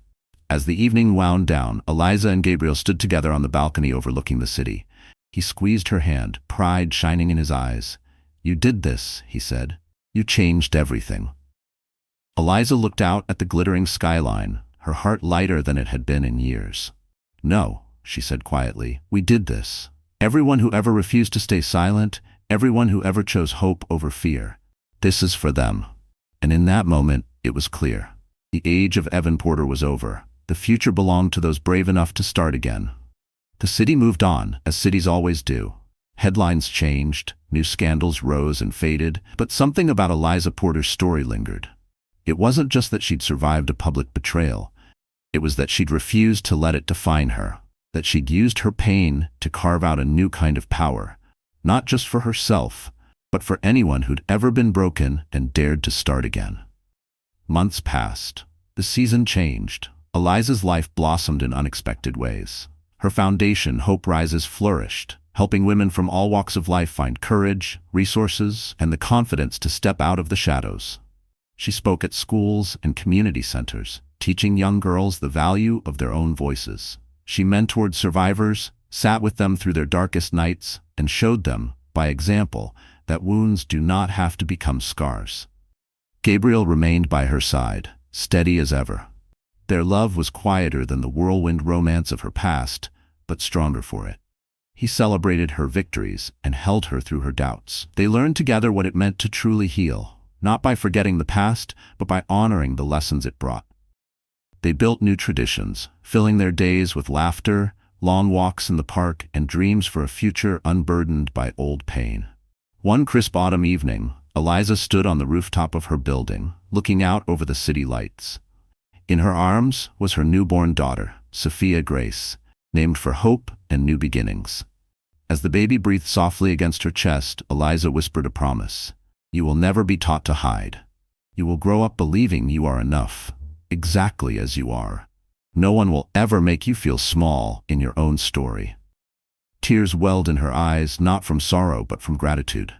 As the evening wound down, Eliza and Gabriel stood together on the balcony overlooking the city. He squeezed her hand, pride shining in his eyes. "You did this," he said. "You changed everything." Eliza looked out at the glittering skyline, her heart lighter than it had been in years. "No," she said quietly, "we did this. Everyone who ever refused to stay silent, everyone who ever chose hope over fear. This is for them." And in that moment, it was clear. The age of Evan Porter was over. The future belonged to those brave enough to start again. The city moved on, as cities always do. Headlines changed, new scandals rose and faded, but something about Eliza Porter's story lingered. It wasn't just that she'd survived a public betrayal. It was that she'd refused to let it define her, that she'd used her pain to carve out a new kind of power, not just for herself, but for anyone who'd ever been broken and dared to start again. Months passed. The season changed. Eliza's life blossomed in unexpected ways. Her foundation, Hope Rises, flourished, helping women from all walks of life find courage, resources, and the confidence to step out of the shadows. She spoke at schools and community centers, teaching young girls the value of their own voices. She mentored survivors, sat with them through their darkest nights, and showed them, by example, that wounds do not have to become scars. Gabriel remained by her side, steady as ever. Their love was quieter than the whirlwind romance of her past, but stronger for it. He celebrated her victories and held her through her doubts. They learned together what it meant to truly heal, not by forgetting the past, but by honoring the lessons it brought. They built new traditions, filling their days with laughter, long walks in the park, and dreams for a future unburdened by old pain. One crisp autumn evening, Eliza stood on the rooftop of her building, looking out over the city lights. In her arms was her newborn daughter, Sophia Grace, named for hope and new beginnings. As the baby breathed softly against her chest, Eliza whispered a promise. "You will never be taught to hide. You will grow up believing you are enough, exactly as you are. No one will ever make you feel small in your own story." Tears welled in her eyes, not from sorrow but from gratitude.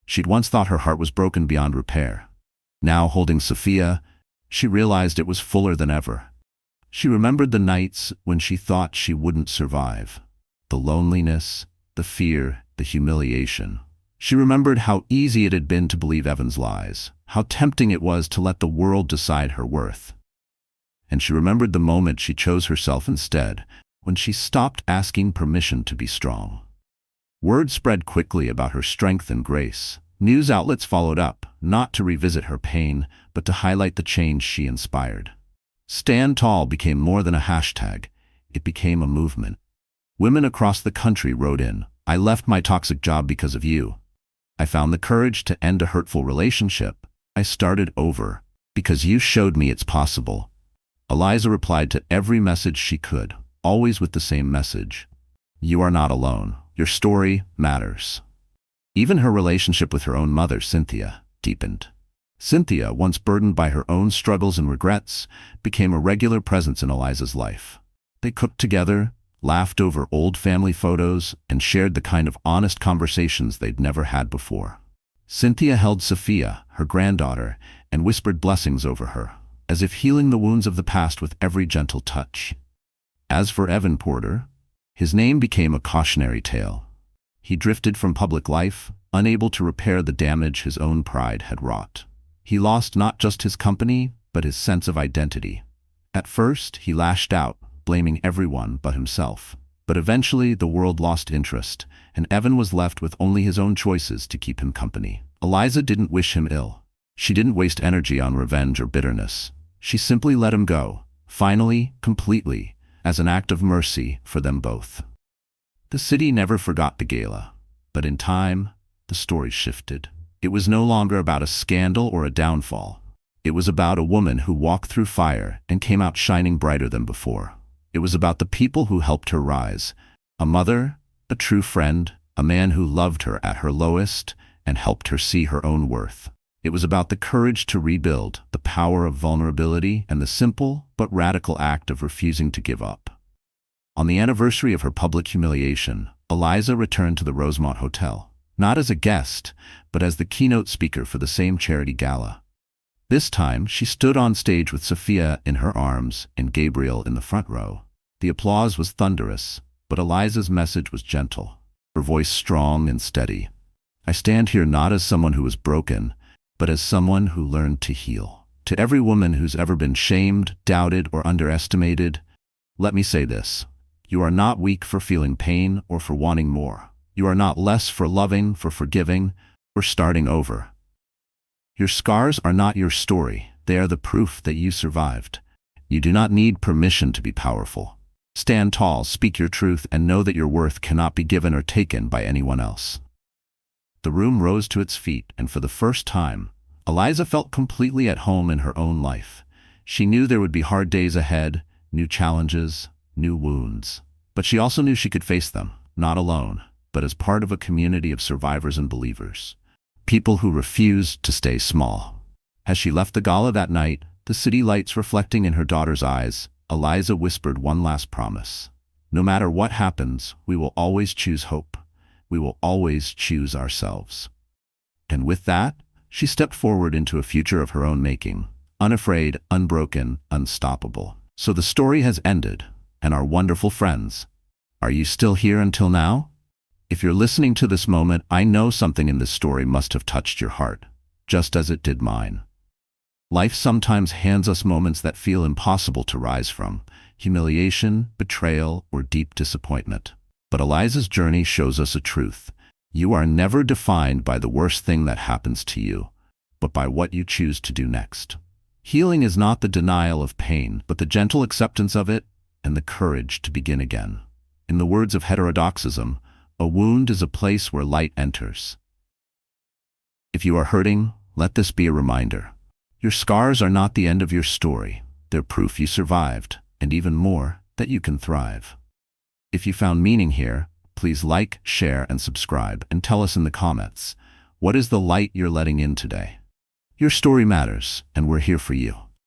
She'd once thought her heart was broken beyond repair. Now, holding Sophia, she realized it was fuller than ever. She remembered the nights when she thought she wouldn't survive. The loneliness, the fear, the humiliation. She remembered how easy it had been to believe Evan's lies, how tempting it was to let the world decide her worth. And she remembered the moment she chose herself instead, when she stopped asking permission to be strong. Word spread quickly about her strength and grace. News outlets followed up, not to revisit her pain, but to highlight the change she inspired. Stand Tall became more than a hashtag. It became a movement. Women across the country wrote in, "I left my toxic job because of you. I found the courage to end a hurtful relationship. I started over because you showed me it's possible." Eliza replied to every message she could, always with the same message. "You are not alone. Your story matters." Even her relationship with her own mother, Cynthia, deepened. Cynthia, once burdened by her own struggles and regrets, became a regular presence in Eliza's life. They cooked together, laughed over old family photos, and shared the kind of honest conversations they'd never had before. Cynthia held Sophia, her granddaughter, and whispered blessings over her, as if healing the wounds of the past with every gentle touch. As for Evan Porter, his name became a cautionary tale. He drifted from public life, unable to repair the damage his own pride had wrought. He lost not just his company, but his sense of identity. At first, he lashed out, blaming everyone but himself. But eventually, the world lost interest, and Evan was left with only his own choices to keep him company. Eliza didn't wish him ill. She didn't waste energy on revenge or bitterness. She simply let him go, finally, completely, as an act of mercy for them both. The city never forgot the gala, but in time, the story shifted. It was no longer about a scandal or a downfall. It was about a woman who walked through fire and came out shining brighter than before. It was about the people who helped her rise. A mother, a true friend, a man who loved her at her lowest and helped her see her own worth. It was about the courage to rebuild, the power of vulnerability, and the simple but radical act of refusing to give up. On the anniversary of her public humiliation, Eliza returned to the Rosemont Hotel, not as a guest, but as the keynote speaker for the same charity gala. This time, she stood on stage with Sophia in her arms and Gabriel in the front row. The applause was thunderous, but Eliza's message was gentle, her voice strong and steady. I stand here not as someone who is broken, but as someone who learned to heal. To every woman who's ever been shamed, doubted, or underestimated, let me say this. You are not weak for feeling pain or for wanting more. You are not less for loving, for forgiving, or starting over. Your scars are not your story. They are the proof that you survived. You do not need permission to be powerful. Stand tall, speak your truth, and know that your worth cannot be given or taken by anyone else. The room rose to its feet, and for the first time, Eliza felt completely at home in her own life. She knew there would be hard days ahead, new challenges, new wounds. But she also knew she could face them, not alone, but as part of a community of survivors and believers. People who refused to stay small. As she left the gala that night, the city lights reflecting in her daughter's eyes, Eliza whispered one last promise. No matter what happens, we will always choose hope. We will always choose ourselves. And with that, she stepped forward into a future of her own making, unafraid, unbroken, unstoppable. So the story has ended, and our wonderful friends, are you still here until now? If you're listening to this moment, I know something in this story must have touched your heart, just as it did mine. Life sometimes hands us moments that feel impossible to rise from, humiliation, betrayal, or deep disappointment. But Eliza's journey shows us a truth. You are never defined by the worst thing that happens to you, but by what you choose to do next. Healing is not the denial of pain, but the gentle acceptance of it and the courage to begin again. In the words of heterodoxism, a wound is a place where light enters. If you are hurting, let this be a reminder. Your scars are not the end of your story. They're proof you survived, and even more, that you can thrive. If you found meaning here, please like, share, and subscribe, and tell us in the comments, what is the light you're letting in today? Your story matters, and we're here for you.